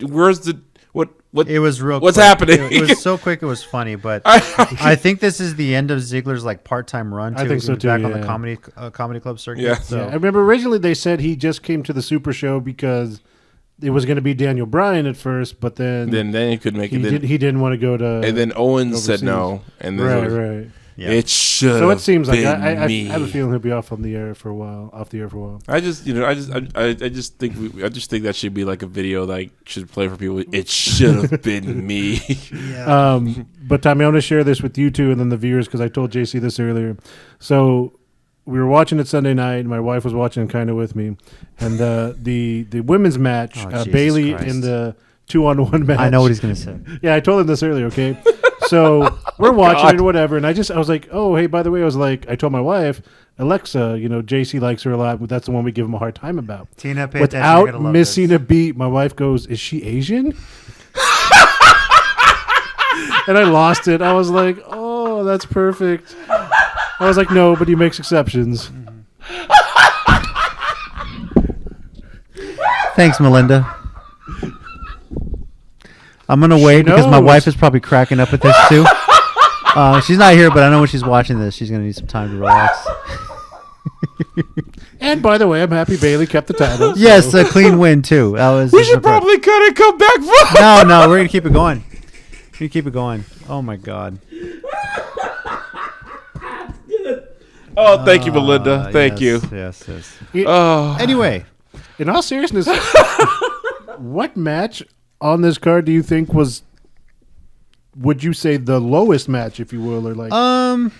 "Where's the what?" It was real. What's quick. happening? It was so quick. It was funny, but I think this is the end of Ziggler's like part-time run. Too. I think so too. Back on the comedy club circuit. Yeah. So. I remember originally they said he just came to the Super Show because it was going to be Daniel Bryan at first, but then he could make it. He didn't want to go to. And then Owens overseas. said no. And then Right. Yeah. It should. So it seems like I me. have a feeling he'll be off the air for a while. I just think that should be like a video that should play for people. It should have been me. But Tommy, I want to share this with you two and then the viewers because I told JC this earlier. So we were watching it Sunday night. My wife was watching kind of with me, and the women's match, Bailey Christ. in the 2-on-1 match. I know what he's gonna say. Yeah, I told him this earlier. Okay, so we're watching it or whatever, and I was like, oh hey, by the way, I told my wife, Alexa, JC likes her a lot, but that's the one we give him a hard time about. Tina, pay attention. You're Without gonna love missing this. a beat, my wife goes, "Is she Asian?" And I lost it. I was like, "Oh, that's perfect." I was like, "No, but he makes exceptions." Thanks, Melinda. I'm gonna wait because my knows. wife is probably cracking up at this too. She's not here, but I know when she's watching this, she's gonna need some time to relax. And by the way, I'm happy Bailey kept the title. Yes, a clean win too. That was. We should probably cut and come back from. No, we're gonna keep it going. We keep it going. Oh my God. Oh, thank you, Melinda. Thank you. Yes. Oh, Anyway, In all seriousness, what match on this card do you think was? Would you say the lowest match, if you will, or like? Um,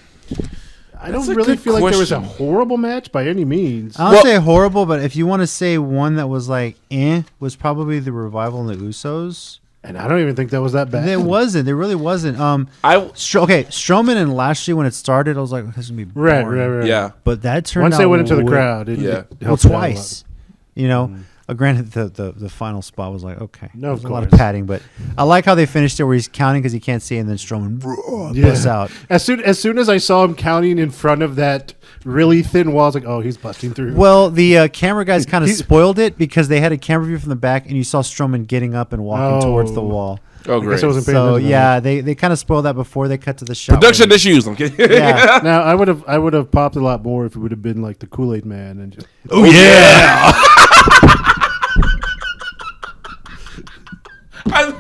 I don't That's a really good feel like there was a question. horrible match by any means. I don't say horrible, but if you want to say one that was like, was probably the Revival and the Usos. And I don't even think that was that bad. There wasn't. There really wasn't. Strowman and Lashley, when it started, I was like, this is gonna be boring. Right. yeah. But that turned Once out they went into the way- crowd, it well, helped it out a lot. twice. You know, granted, the final spot was like, okay, No, of there's a lot of course. padding, but I like how they finished it where he's counting because he can't see, and then Strowman busts out. As soon as I saw him counting in front of that really thin wall, I was like, oh, he's busting through. Well, the camera guys kind of spoiled it because they had a camera view from the back, and you saw Strowman getting up and walking towards the wall. Oh, I great. guess I wasn't paying So attention. yeah, they kind of spoiled that before they cut to the shot. Production issues. I'm kidding. Yeah. Now I would have popped a lot more if it would have been like the Kool-Aid Man and just. Oh yeah. And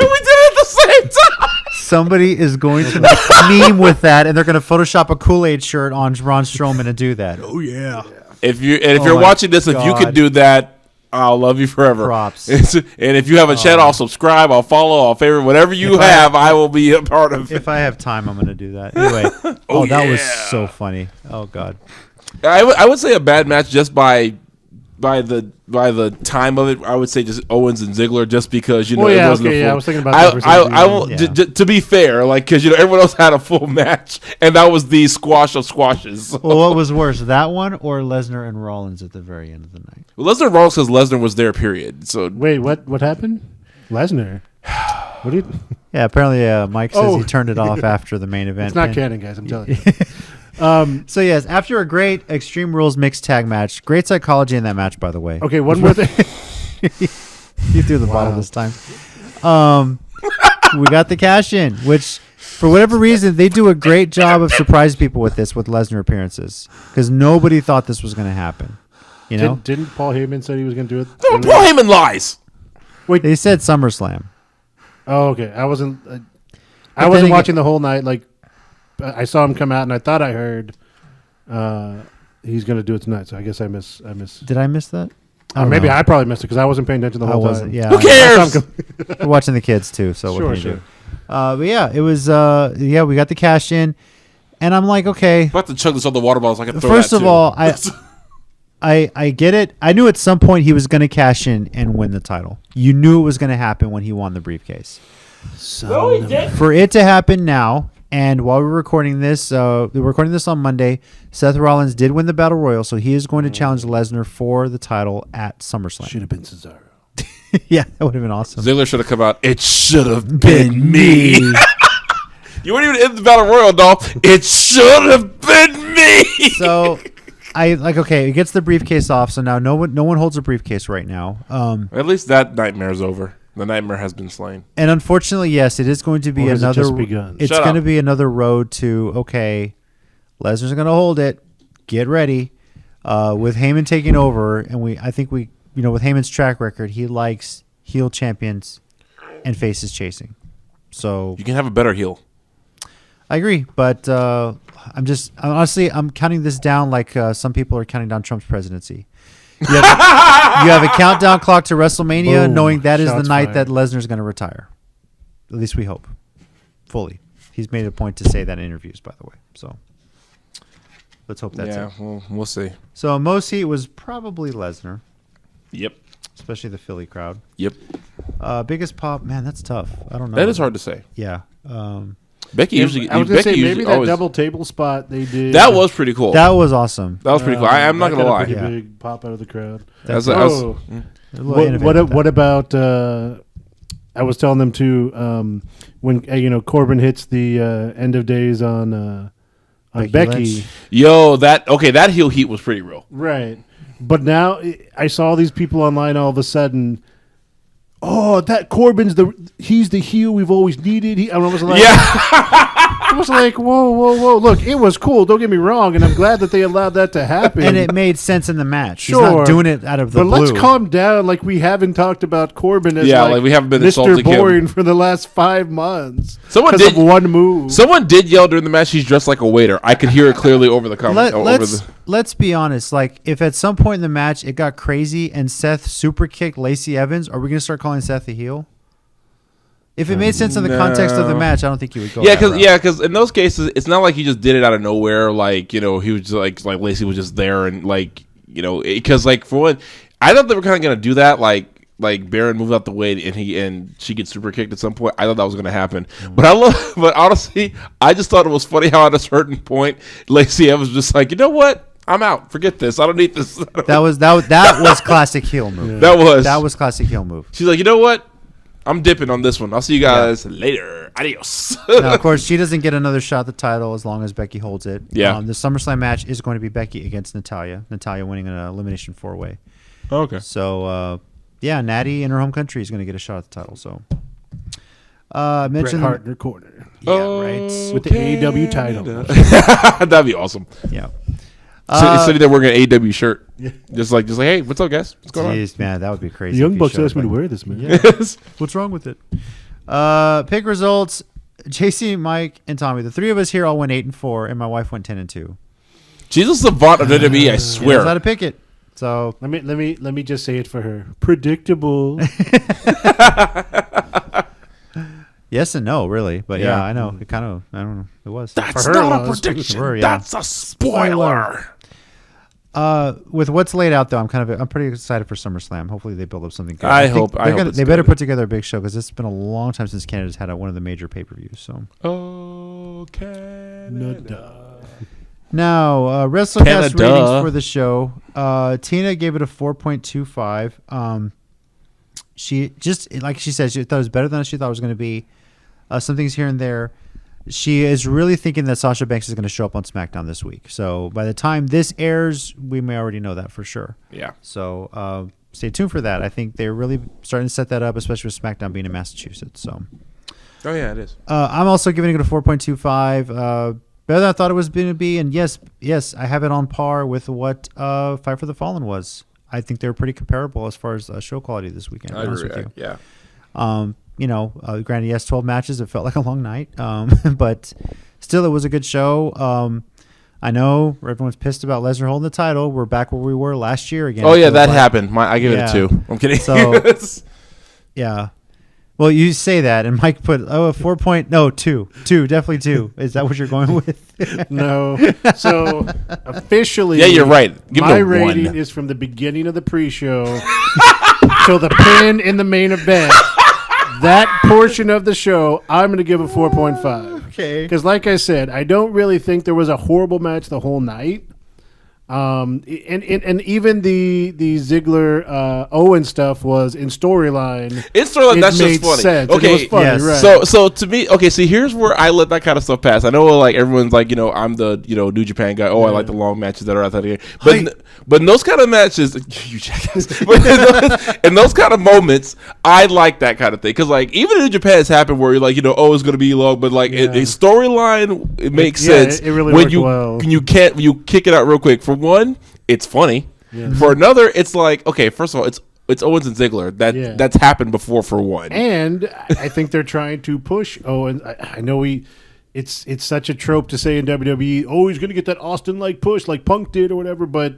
we did it at the same time. Somebody is going to make a meme with that, and they're going to Photoshop a Kool-Aid shirt on Braun Strowman and do that. Oh yeah. If you're my watching this, if you God. could do that, I'll love you forever. Props. And if you have a channel, I'll subscribe, I'll follow, I'll favorite, whatever you have, I will be a part of it. If I have time, I'm going to do that. Anyway, that was so funny. Oh God. I would say a bad match just by the time of it. I would say just Owens and Ziggler, just because it wasn't a full. I was thinking about that. for some I reason. will Yeah. to be fair, like, because everyone else had a full match, and that was the squash of squashes. So. Well, what was worse, that one or Lesnar and Rollins at the very end of the night? Lesnar Rollins, because Lesnar was there. Period. So Wait, what happened? Lesnar. What do you? Yeah, apparently Mike says Oh. he turned it off after the main event. It's not And- canon, guys. I'm telling you. So yes, after a great Extreme Rules mixed tag match, great psychology in that match, by the way. Okay, one more thing. You threw the bottle this time. We got the cash in, which for whatever reason they do a great job of surprising people with this with Lesnar appearances because nobody thought this was going to happen. You know, Didn't Paul Heyman said he was going to do it? Paul Heyman lies. they said SummerSlam. Oh, okay. I wasn't. then wasn't again- watching the whole night. Like, I saw him come out, and I thought I heard he's going to do it tonight. So I guess I miss. Did I miss that? Or maybe I probably missed it because I wasn't paying attention the I whole wasn't. time. Yeah, Who cares? We're watching the kids too, so what Sure, can you sure. do? But yeah, it was. We got the cash in, and I'm like, okay. I'm about to chug this other water bottles. I can throw First that of too. all, I get it. I knew at some point he was going to cash in and win the title. You knew it was going to happen when he won the briefcase. For it to happen now, and while we're recording this, we're recording this on Monday. Seth Rollins did win the Battle Royal, so he is going to challenge Lesnar for the title at SummerSlam. Should have been Cesaro. Yeah, that would have been awesome. Ziggler should have come out. It should have been me. You weren't even in the Battle Royal, doll. It should have been me. So okay, it gets the briefcase off. So now no one holds a briefcase right now. At least that nightmare's over. The nightmare has been slain. And unfortunately, yes, it is going to be Or has it another. just begun? It's Shut going to up. be another road to okay. Lesnar's going to hold it. Get ready. With Heyman taking over, and I think we with Heyman's track record, he likes heel champions and faces chasing. So You can have a better heel. I agree, but I'm counting this down like some people are counting down Trump's presidency. You have a countdown clock to WrestleMania, Boom. knowing that is the Shots night fired. that Lesnar's going to retire. At least we hope. Fully. He's made a point to say that in interviews, by the way. So let's hope that's it. Well, we'll see. So most heat was probably Lesnar, Yep. especially the Philly crowd. Yep. Biggest pop, man, that's tough. I don't know. That is hard to say. Yeah. Becky usually. I was going to say, Becky maybe usually that always, double table spot they did. That was pretty cool. That was awesome. That was pretty cool. I'm not that gonna got a lie. pretty Yeah. big pop out of the crowd. That's- Oh. A little innovative with What that. about I was telling them too when Corbin hits the end of days on Becky. Lynch. Yo, that heel heat was pretty real. Right. But now I saw these people online all of a sudden. Oh, that Corbin's he's the heel we've always needed. I was like, I was like, whoa. Look, it was cool. Don't get me wrong, and I'm glad that they allowed that to happen. And it made sense in the match. Sure. He's not doing it out of the But blue. let's calm down. Like we haven't talked about Corbin as Yeah, like we haven't been Mr. insulting him. Boring for the last 5 months. Someone 'cause did- of one move. Someone did yell during the match. He's dressed like a waiter. I could hear it clearly over the comment. Let's be honest. Like, if at some point in the match it got crazy and Seth super kicked Lacey Evans, are we going to start calling Seth a heel? If it made sense in the context of the match, I don't think you would go. Yeah, that route. because in those cases, it's not like he just did it out of nowhere. Like he was just like Lacey was just there and because for one, I thought they were kind of gonna do that. Like Baron moved out the way and she gets super kicked at some point. I thought that was gonna happen. But honestly, I just thought it was funny how at a certain point Lacey Evans was just like, you know what? I'm out. Forget this. I don't need this. That was classic heel move. That was classic heel move. She's like, you know what? I'm dipping on this one. I'll see you guys later. Adios. Now, of course, she doesn't get another shot at the title as long as Becky holds it. Yeah. The SummerSlam match is going to be Becky against Natalya. Natalya winning an elimination 4-way. Okay. So, Natty in her home country is going to get a shot at the title. So, I Bret mentioned Hart in her corner Yeah, right. with the AEW title. That'd be awesome. Yeah. Sitting there wearing an AEW shirt. Just like, hey, what's up, guys? What's going on? Jeez, man, that would be crazy. The Young if he Bucks showed asked me up to like- wear this, man. Yes. What's wrong with it? Pick results. JC, Mike, and Tommy. The three of us here all went 8-4, and my wife went 10-2. Jesus Savant of WWE, I She knows swear. how to pick it. So Let me just say it for her. Predictable. yes and no, really. But yeah, Yeah. I know. It kind of, I don't know. It was. That's For her, not a was. prediction. For her, yeah. That's a spoiler. With what's laid out, though, I'm pretty excited for SummerSlam. Hopefully, they build up something good. I think hope it's they better good. put together a big show because it's been a long time since Canada's had one of the major pay-per-views. So Okay. now, WrestleCast Canada. ratings for the show. Tina gave it a 4.25. She just like she said, she thought it was better than she thought it was going to be. Some things here and there. She is really thinking that Sasha Banks is going to show up on SmackDown this week. So by the time this airs, we may already know that for sure. Yeah. So stay tuned for that. I think they're really starting to set that up, especially with SmackDown being in Massachusetts. So Oh, yeah, it is. I'm also giving it a 4.25. Better than I thought it was going to be. And yes, I have it on par with what Fight for the Fallen was. I think they were pretty comparable as far as show quality this weekend. to be honest with you. Yeah. Granted, yes, 12 matches. It felt like a long night, but still, it was a good show. I know everyone's pissed about Lesnar holding the title. We're back where we were last year again. Oh, yeah, that Like- happened. I give it Yeah. a 2. I'm kidding. So, yeah. Well, you say that, and Mike put, a 2. 2, definitely 2. Is that what you're going with? No. So officially, Yeah, you're right. Give my it a rating 1. is from the beginning of the pre-show till the pin in the main event. That portion of the show, I'm going to give a 4.5. Okay. Because, like I said, I don't really think there was a horrible match the whole night. And even the Ziggler Owen stuff was in storyline. It's sort of It that's made just funny. sense, and Okay, it was funny, yes. right? So to me, okay, see, here's where I let that kind of stuff pass. I know, like, everyone's like, I'm the, New Japan guy. Oh, I like the long matches that are athletic. But in those kind of matches, you jackass. But in those kind of moments, I like that kind of thing. Because, like, even in Japan, it's happened where you're like, it's going to be long. But, like, a storyline, it makes sense. It really when worked well. you kick it out real quick. For one, it's funny. For another, it's like, okay, first of all, it's Owens and Ziggler. That's happened before for one. And I think they're trying to push Owens. I know it's such a trope to say in WWE, oh, he's going to get that Austin-like push like Punk did or whatever, but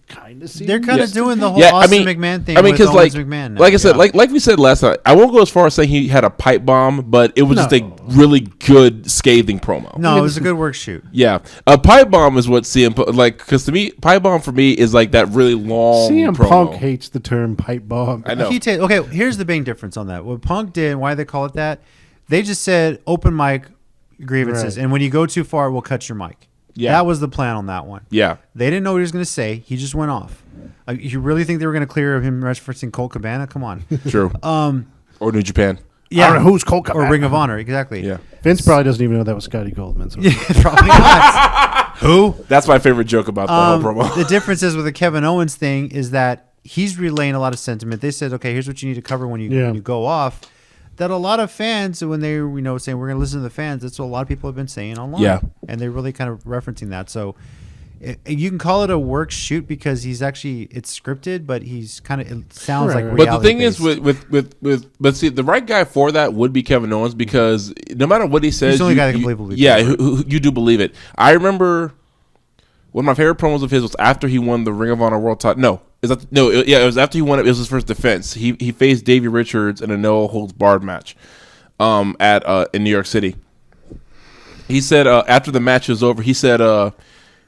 kind of seems... They're kind of doing the whole Austin McMahon thing with Owens McMahon now. Like I said, like we said last night, I won't go as far as saying he had a pipe bomb, but it was just a really good scathing promo. No, it was a good work shoot. Yeah. A pipe bomb is what CM... Like, because to me, pipe bomb for me is like that really long CM promo. Punk hates the term pipe bomb. I know. Okay, here's the big difference on that. What Punk did, why they call it that, they just said open mic grievances, and when you go too far, we'll cut your mic. Yeah. That was the plan on that one. Yeah. They didn't know what he was going to say. He just went off. You really think they were going to clear him referencing Colt Cabana? Come on. True. Or New Japan. Yeah. I don't know who's Colt Cabana. Or Ring of Honor. Exactly. Yeah. Vince probably doesn't even know that was Scotty Goldman. So. Yeah, probably not. Who? That's my favorite joke about the whole promo. The difference is with the Kevin Owens thing is that he's relaying a lot of sentiment. They said, okay, here's what you need to cover when you go off. That a lot of fans, when they saying we're going to listen to the fans, that's what a lot of people have been saying online. Yeah. And they're really kind of referencing that. So you can call it a work shoot because it's scripted, but he's kind of, it sounds like reality. But the thing is but see, the right guy for that would be Kevin Owens, because no matter what he says, he's the only guy that can believe it. Yeah, you do believe it. I remember one of my favorite promos of his was after he won the Ring of Honor World title. It was after he won it. It was his first defense. He faced Davey Richards in a no holds barred match, in New York City. He said after the match was over, he said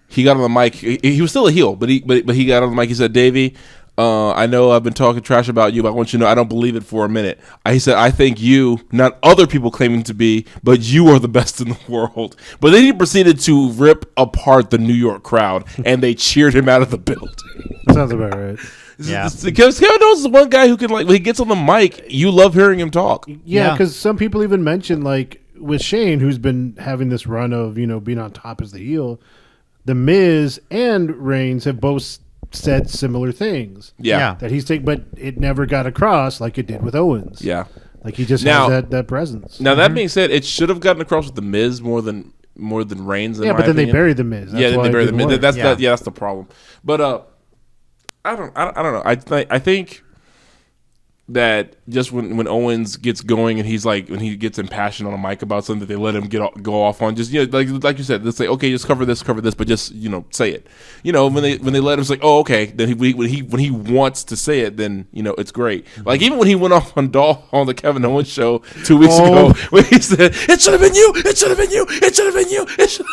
he got on the mic. He was still a heel, but he got on the mic. He said, "Davey, I know I've been talking trash about you, but I want you to know I don't believe it for a minute." He said, "I think you, not other people claiming to be, but you are the best in the world." But then he proceeded to rip apart the New York crowd, and they cheered him out of the building. Sounds about right. Yeah, because Kevin Owens is one guy who can, like, when he gets on the mic, you love hearing him talk. Yeah, because some people even mention, like, with Shane, who's been having this run of, being on top as the heel, The Miz and Reigns have both said similar things. Yeah. That he's taking, but it never got across like it did with Owens. Yeah. Like he just has that presence. Now, that being said, it should have gotten across with The Miz more than Reigns. Yeah, but then they buried The Miz. That's then they buried The Miz. That's the problem. But I don't know. I think that just when Owens gets going and he's like, when he gets impassioned on a mic about something, that they let him go off on, just like you said, they say, okay, just cover this, but just say it. When they let him, it's like, oh, okay. Then when he wants to say it, then it's great. Like even when he went off on on the Kevin Owens show 2 weeks ago, when he said, "It should have been you, it should have been you, it should have been you."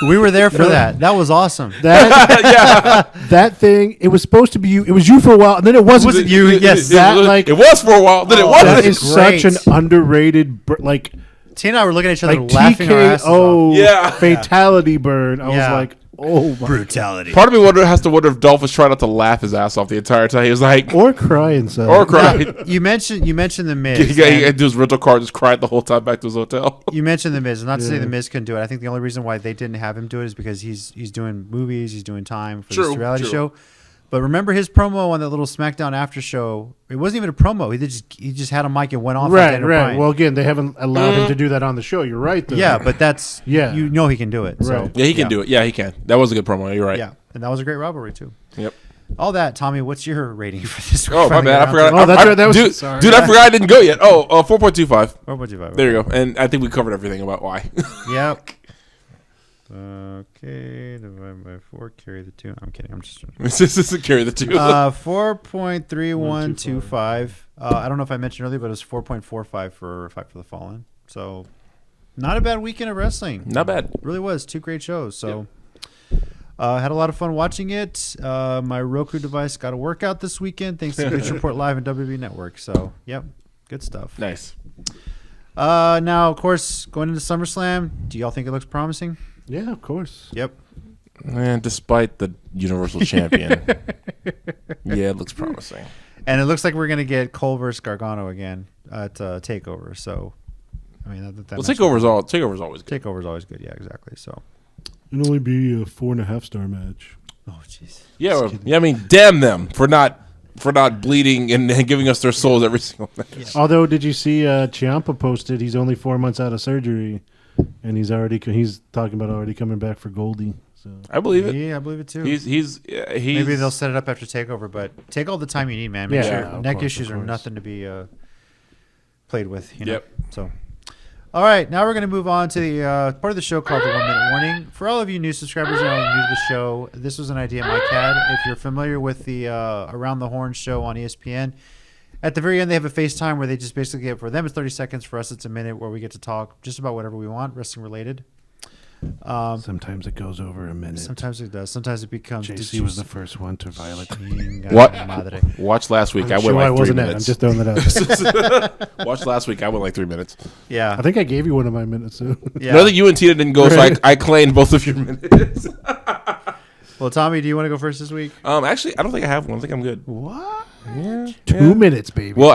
We were there for that. That was awesome. That thing, it was supposed to be you. It was you for a while, and then it wasn't. Was it you? Yes, it was for a while. Then it wasn't. That is such an underrated, Tina and I were looking at each other like laughing our asses off. Fatality burn. I was like, oh my. Brutality. Part of me has to wonder if Dolph was trying not to laugh his ass off the entire time. He was like, or cry inside. Or cry. You mentioned The Miz. He had to do his rental car, just cried the whole time back to his hotel. You mentioned The Miz. Not to say The Miz couldn't do it. I think the only reason why they didn't have him do it is because he's doing movies, he's doing time for this reality show. But remember his promo on that little SmackDown after show? It wasn't even a promo. He just had a mic and went off. Right. Well, again, they haven't allowed him to do that on the show. You're right, though. Yeah, but that's he can do it. So. Yeah, he can do it. Yeah, he can. That was a good promo. You're right. Yeah, and that was a great rivalry too. Yep. All that, Tommy. What's your rating for this week? Oh, my bad. I forgot. Oh, that's right. That was sorry. Dude, I forgot I didn't go yet. 4.25. 4.25. There you go. And I think we covered everything about why. Yep. Okay, divide by 4, carry the 2. I'm kidding. I'm just carry the 2. 4.3125. I don't know if I mentioned earlier, but it was 4.45 for Fight for the Fallen. So, not a bad weekend of wrestling. Not bad. It really was 2 great shows. So, had a lot of fun watching it. My Roku device got a workout this weekend thanks to Bleacher Report Live and WWE Network. So, yep, good stuff. Nice. Now, of course, going into SummerSlam, do y'all think it looks promising? Yeah, of course. Yep. And despite the Universal Champion, yeah, it looks promising. And it looks like we're going to get Cole versus Gargano again at TakeOver. So, I mean, TakeOver's always good. TakeOver's always good. Yeah, exactly. So, it'll only be a 4.5-star match. Oh, jeez. Yeah, I mean, damn them for not bleeding and giving us their souls every single match. Yeah. Although, did you see Ciampa posted he's only 4 months out of surgery? and he's talking about already coming back for Goldie. So I believe it. Yeah, I believe it too. He's Maybe they'll set it up after Takeover, but take all the time you need, man. Make Yeah, sure of neck course, issues of are course. nothing to be played with. You know? Yep. So, all right, now we're going to move on to the part of the show called the 1 minute warning. For all of you new subscribers that are new to the show, this was an idea Mike had. If you're familiar with the Around the Horn show on ESPN, at the very end they have a FaceTime where they just basically get, for them it's 30 seconds, for us it's a minute, where we get to talk just about whatever we want, wrestling related. sometimes it goes over a minute. Sometimes it does. Sometimes it becomes. JC was the first one to violate. What? Madre. Watch last week. I Sure, went I like 3 wasn't at. I'm minutes. just throwing that out there. Watch last week. I went like 3 minutes. Yeah. I think I gave you one of my minutes. So. Yeah. No, that you and Tina didn't go, so I claimed both of your minutes. Well, Tommy, do you want to go first this week? Actually, I don't think I have one. I think I'm good. What? Yeah. 2 minutes, baby. Well,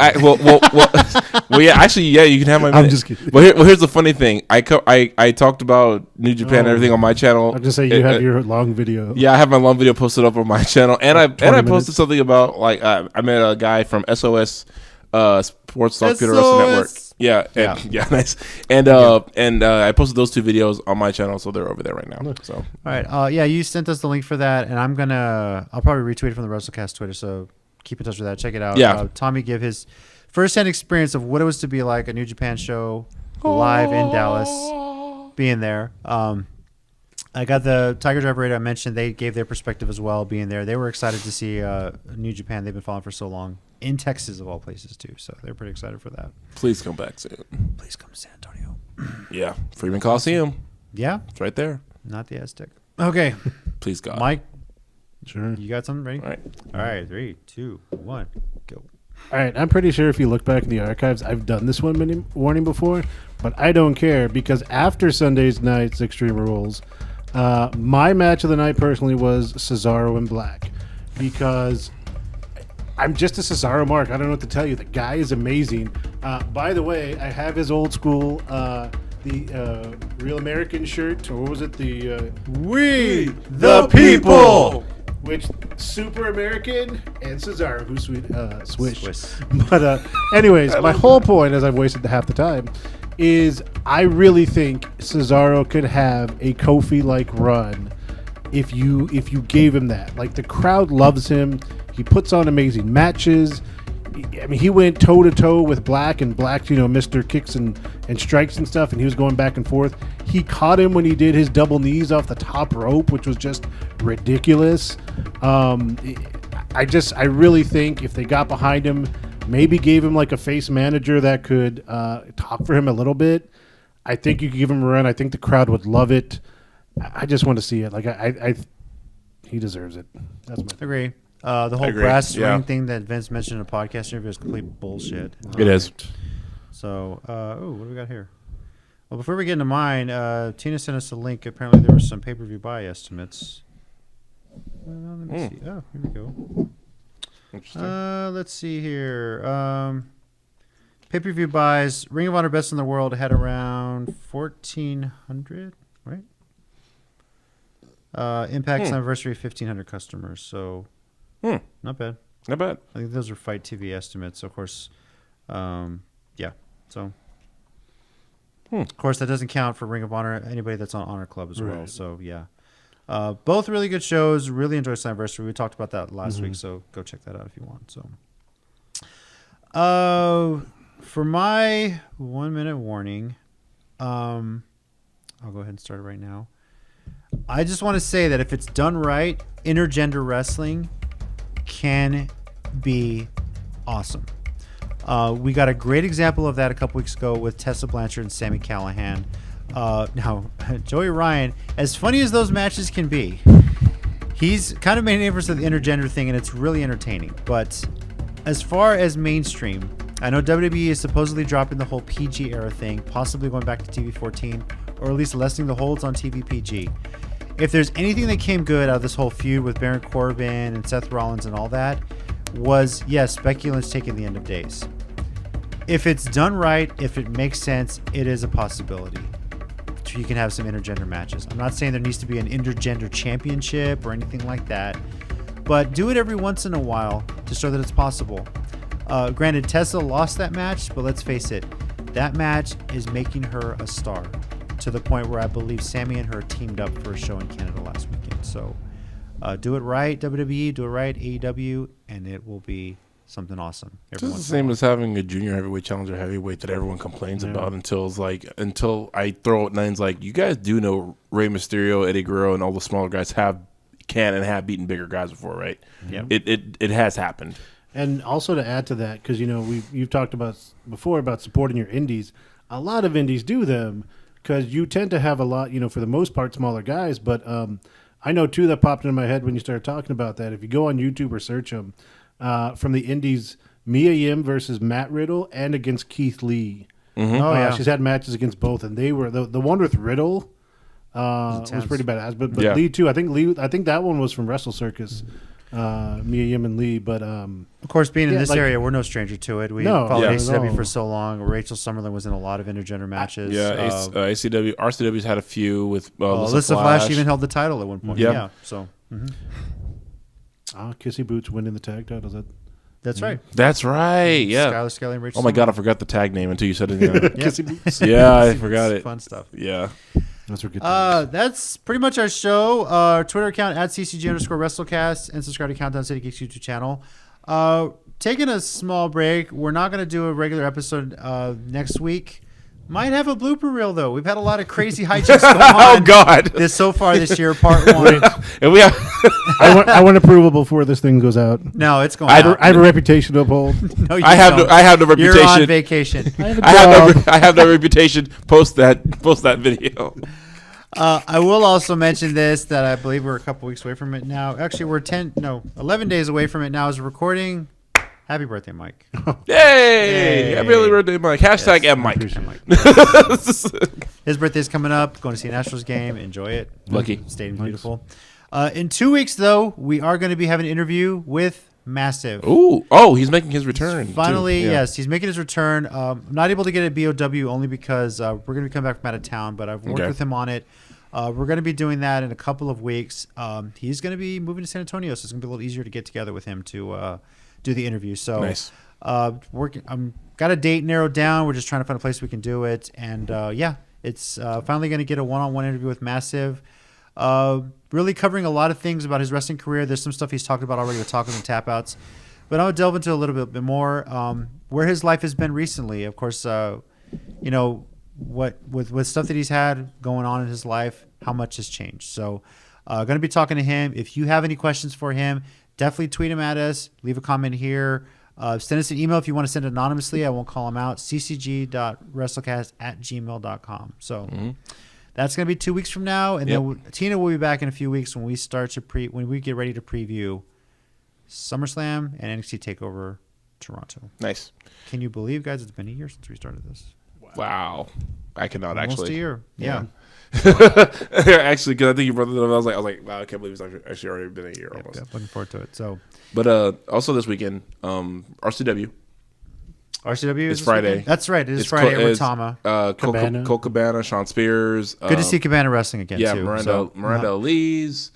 yeah. Actually, yeah, you can have my minute. I'm just kidding. Well, here's the funny thing. I talked about New Japan and everything on my channel. I'll just say you have your long video. Yeah, I have my long video posted up on my channel, and I posted minutes. something about like I met a guy from SOS Sports Talk Peter Wrestling Network. Yeah, yeah, nice. And I posted those 2 videos on my channel, so they're over there right now. So All right. Yeah, you sent us the link for that, and I'll probably retweet it from the WrestleCast Twitter. So keep in touch with that. Check it out. Yeah. Tommy gave his firsthand experience of what it was to be like a New Japan show live in Dallas, being there. I got the Tiger Drive Radio I mentioned. They gave their perspective as well, being there. They were excited to see New Japan. They've been following for so long. In Texas, of all places, too. So they're pretty excited for that. please come back soon. Please come to San Antonio. Yeah, Freeman Coliseum. Yeah, It's right there. not the Aztec. Okay. Please God. Mike, Sure. you got something ready? All right. All right, 3, 2, 1, go. All right, I'm pretty sure if you look back in the archives, I've done this 1 minute warning before, but I don't care because after Sunday's night's Extreme Rules, my match of the night personally was Cesaro and Black because I'm just a Cesaro mark. I don't know what to tell you. The guy is amazing. By the way, I have his old school, the Real American shirt, or what was it? The We the people. Which Super American and Cesaro, who Swish. Swiss. But anyways, my whole point, as I've wasted half the time, is I really think Cesaro could have a Kofi-like run if you gave him that. Like, the crowd loves him. He puts on amazing matches. I mean, he went toe-to-toe with Black, and Black, Mr. Kicks and strikes and stuff, and he was going back and forth. He caught him when he did his double knees off the top rope, which was just ridiculous. I really think if they got behind him, maybe gave him like a face manager that could talk for him a little bit, I think you could give him a run. I think the crowd would love it. I just want to see it. Like, he deserves it. That's my Agree. The whole agree, brass yeah. ring thing that Vince mentioned in a podcast interview is complete bullshit. It is. So, what do we got here? Well, before we get into mine, Tina sent us a link. Apparently, there were some pay-per-view buy estimates. Let me see. Oh, here we go. Interesting. Let's see here. Pay-per-view buys. Ring of Honor Best in the World had around 1,400, right? Impact's anniversary, 1,500 customers. So, not bad. Not bad. I think those are Fight TV estimates. Of course, yeah. So, of course, that doesn't count for Ring of Honor. Anybody that's on Honor Club as well. Right. So, yeah. Both really good shows. Really enjoyed Slammiversary. We talked about that last week, so go check that out if you want. So, for my 1 minute warning, I'll go ahead and start it right now. I just want to say that if it's done right, intergender wrestling can be awesome. We got a great example of that a couple weeks ago with Tessa Blanchard and Sami Callihan. Now, Joey Ryan, as funny as those matches can be, he's kind of made an inverse of the intergender thing, and it's really entertaining. But as far as mainstream, I know WWE is supposedly dropping the whole PG era thing, possibly going back to TV 14, or at least lessening the holds on TV PG. If there's anything that came good out of this whole feud with Baron Corbin and Seth Rollins and all that, was, yes, Becky Lynch taking the end of days. If it's done right, if it makes sense, it is a possibility. You can have some intergender matches. I'm not saying there needs to be an intergender championship or anything like that, but do it every once in a while to show that it's possible. Granted, Tessa lost that match, but let's face it, that match is making her a star. to the point where I believe Sammy and her teamed up for a show in Canada last weekend. So do it right, WWE, do it right, AEW, and it will be something awesome. It's the same as having a junior heavyweight challenger heavyweight that everyone complains about until I throw out names like, you guys do know Rey Mysterio, Eddie Guerrero, and all the smaller guys can and have beaten bigger guys before, right? Yeah. It has happened. And also to add to that, because you've talked about before about supporting your indies. A lot of indies do them because you tend to have a lot, for the most part, smaller guys. But I know two that popped into my head when you started talking about that. If you go on YouTube or search them, from the indies, Mia Yim versus Matt Riddle and against Keith Lee. Mm-hmm. She's had matches against both, and they were the one with Riddle was pretty badass. But Lee too. I think that one was from Wrestle Circus. Mia Yim and Lee, but of course, being in this area, we're no stranger to it. We followed ACW for so long. Rachel Summerlin was in a lot of intergender matches. ACW, RCW's had a few with Alyssa Flash even held the title at one point. Yeah, so Kissy Boots winning the tag titles. That's right. That's right. Yeah. Skylar Skelly and Rachel. Oh my God, I forgot the tag name until you said it. Kissy Boots. Yeah, I forgot it. Fun stuff. Yeah. Those are good. That's pretty much our show. Our Twitter account at CCG_WrestleCast and subscribe to Countdown City Geeks YouTube channel. Taking a small break. We're not going to do a regular episode next week. Might have a blooper reel though. We've had a lot of crazy hijinks going on. Oh God! This year, part one. And we have. I want approval before this thing goes out. No, it's going out. I have a reputation to uphold. No, I have no reputation. You're on vacation. I have no reputation. Post that video. I will also mention this, that I believe we're a couple weeks away from it now. Actually, we're 11 days away from it now as we're recording. Happy birthday, Mike. Yay! Happy early birthday, Mike. Hashtag Mike. His birthday's coming up. Going to see a Nationals game. Enjoy it. Lucky. Stadium's beautiful. In 2 weeks, though, we are going to be having an interview with Massive. Ooh. Oh, he's making his return. Finally, too. Yeah. yes, he's making his return. I'm not able to get it at BOW only because we're going to be coming back from out of town, but I've worked with him on it. We're going to be doing that in a couple of weeks. He's going to be moving to San Antonio, so it's going to be a little easier to get together with him to do the interview. So nice. I'm got a date narrowed down. We're just trying to find a place we can do it. And it's finally going to get a one-on-one interview with Massive. Really covering a lot of things about his wrestling career. There's some stuff he's talked about already with Tacos and Tap Outs. But I'll delve into a little bit more where his life has been recently. Of course, what with stuff that he's had going on in his life, how much has changed. So going to be talking to him. If you have any questions for him, definitely tweet him at us. Leave a comment here. Send us an email if you want to send it anonymously. I won't call him out. ccg.wrestlecast@gmail.com. So that's going to be 2 weeks from now. And then Tina will be back in a few weeks when we start to when we get ready to preview SummerSlam and NXT TakeOver Toronto. Nice. Can you believe, guys, it's been a year since we started this? Wow. I cannot Almost actually. a year. Yeah. Actually, because I think you brought it up. I was like, wow, I can't believe it's actually already been a year almost. Yeah, looking forward to it. So, but also this weekend, RCW is Friday. Weekend? That's right. It is Friday at Rotama. Colt Cabana, Sean Spears. Good to see Cabana wrestling again, too. Miranda Elise,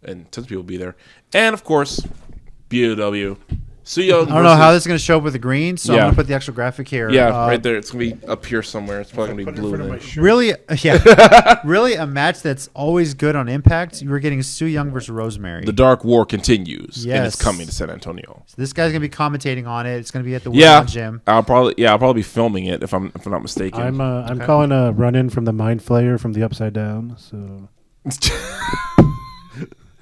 and tons of people will be there. And, of course, BOW. I don't know how this is going to show up with the green, so I'm going to put the extra graphic here. Yeah, right there. It's going to be up here somewhere. It's probably going to be blue. Really a match that's always good on Impact. You were getting Su Yung versus Rosemary. The Dark War continues, and it's coming to San Antonio. So this guy's going to be commentating on it. It's going to be at the Woodlawn Gym. I'll probably be filming it if I'm not mistaken. I'm calling a run-in from the Mind Flayer from the Upside Down, so...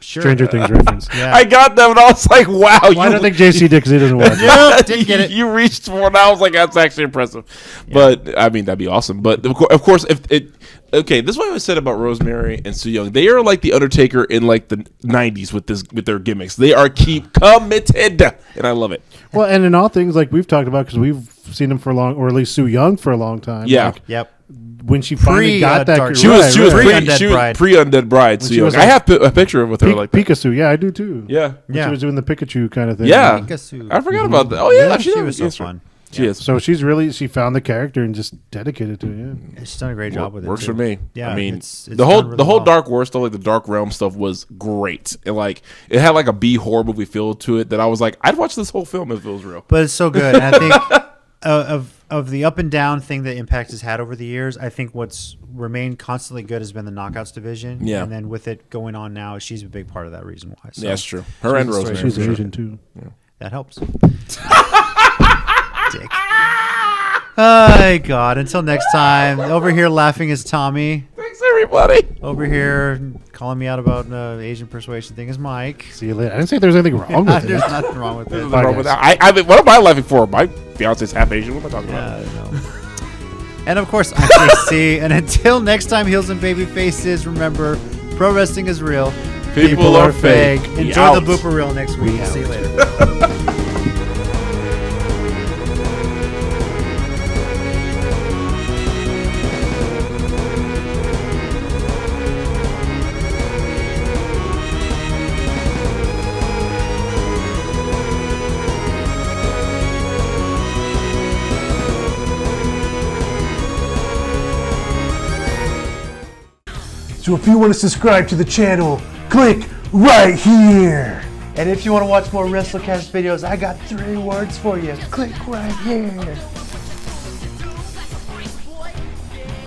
Sure. Stranger Things reference. Yeah. I got them, and I was like, "Wow!" I don't think JC Dixie doesn't watch it. Nope, didn't get it. You reached for it, and I was like, "That's actually impressive." Yeah. But I mean, that'd be awesome. But of course, this is what I said about Rosemary and Su Yung. They are like the Undertaker in like the '90s with their gimmicks. They are committed, and I love it. Well, and in all things like we've talked about, because we've seen them for a long, or at least Su Yung for a long time. Yeah. Yep. When she finally got that, she was pre-Undead Bride. I have a picture of with her like that. Pikachu, yeah, I do too. Yeah, she was doing the Pikachu kind of thing. Yeah, Pikachu. I forgot about that. Oh yeah, she was so fun. She is. So she found the character and just dedicated to it. Yeah, she's done a great job with it. Works for me. Yeah, I mean, it's the whole Dark War stuff, like the Dark Realm stuff, was great. It had like a B horror movie feel to it that I was like, I'd watch this whole film if it was real. But it's so good. And I think of the up and down thing that Impact has had over the years, I think what's remained constantly good has been the Knockouts division. Yeah. And then with it going on now, she's a big part of that reason why. So Yeah, that's true. Her and Rosemary. She's for sure. Asian too. that helps. Dick. Oh, God. Until next time. Over here laughing is Tommy. Thanks, everybody. Over here calling me out about Asian persuasion thing is Mike. See you later. I didn't say there's anything wrong with There's it. nothing wrong with it. Nothing wrong with that. I mean, what am I laughing for? My fiance's half Asian. What am I talking Yeah, about? I don't know. And of course, I'm JC. And until next time, Heels and Baby Faces, remember, pro wrestling is real. People are fake. We Enjoy out. the blooper reel next week. See you later. So if you want to subscribe to the channel, click right here. And if you want to watch more WrestleCast videos, I got 3 words for you. Click right here.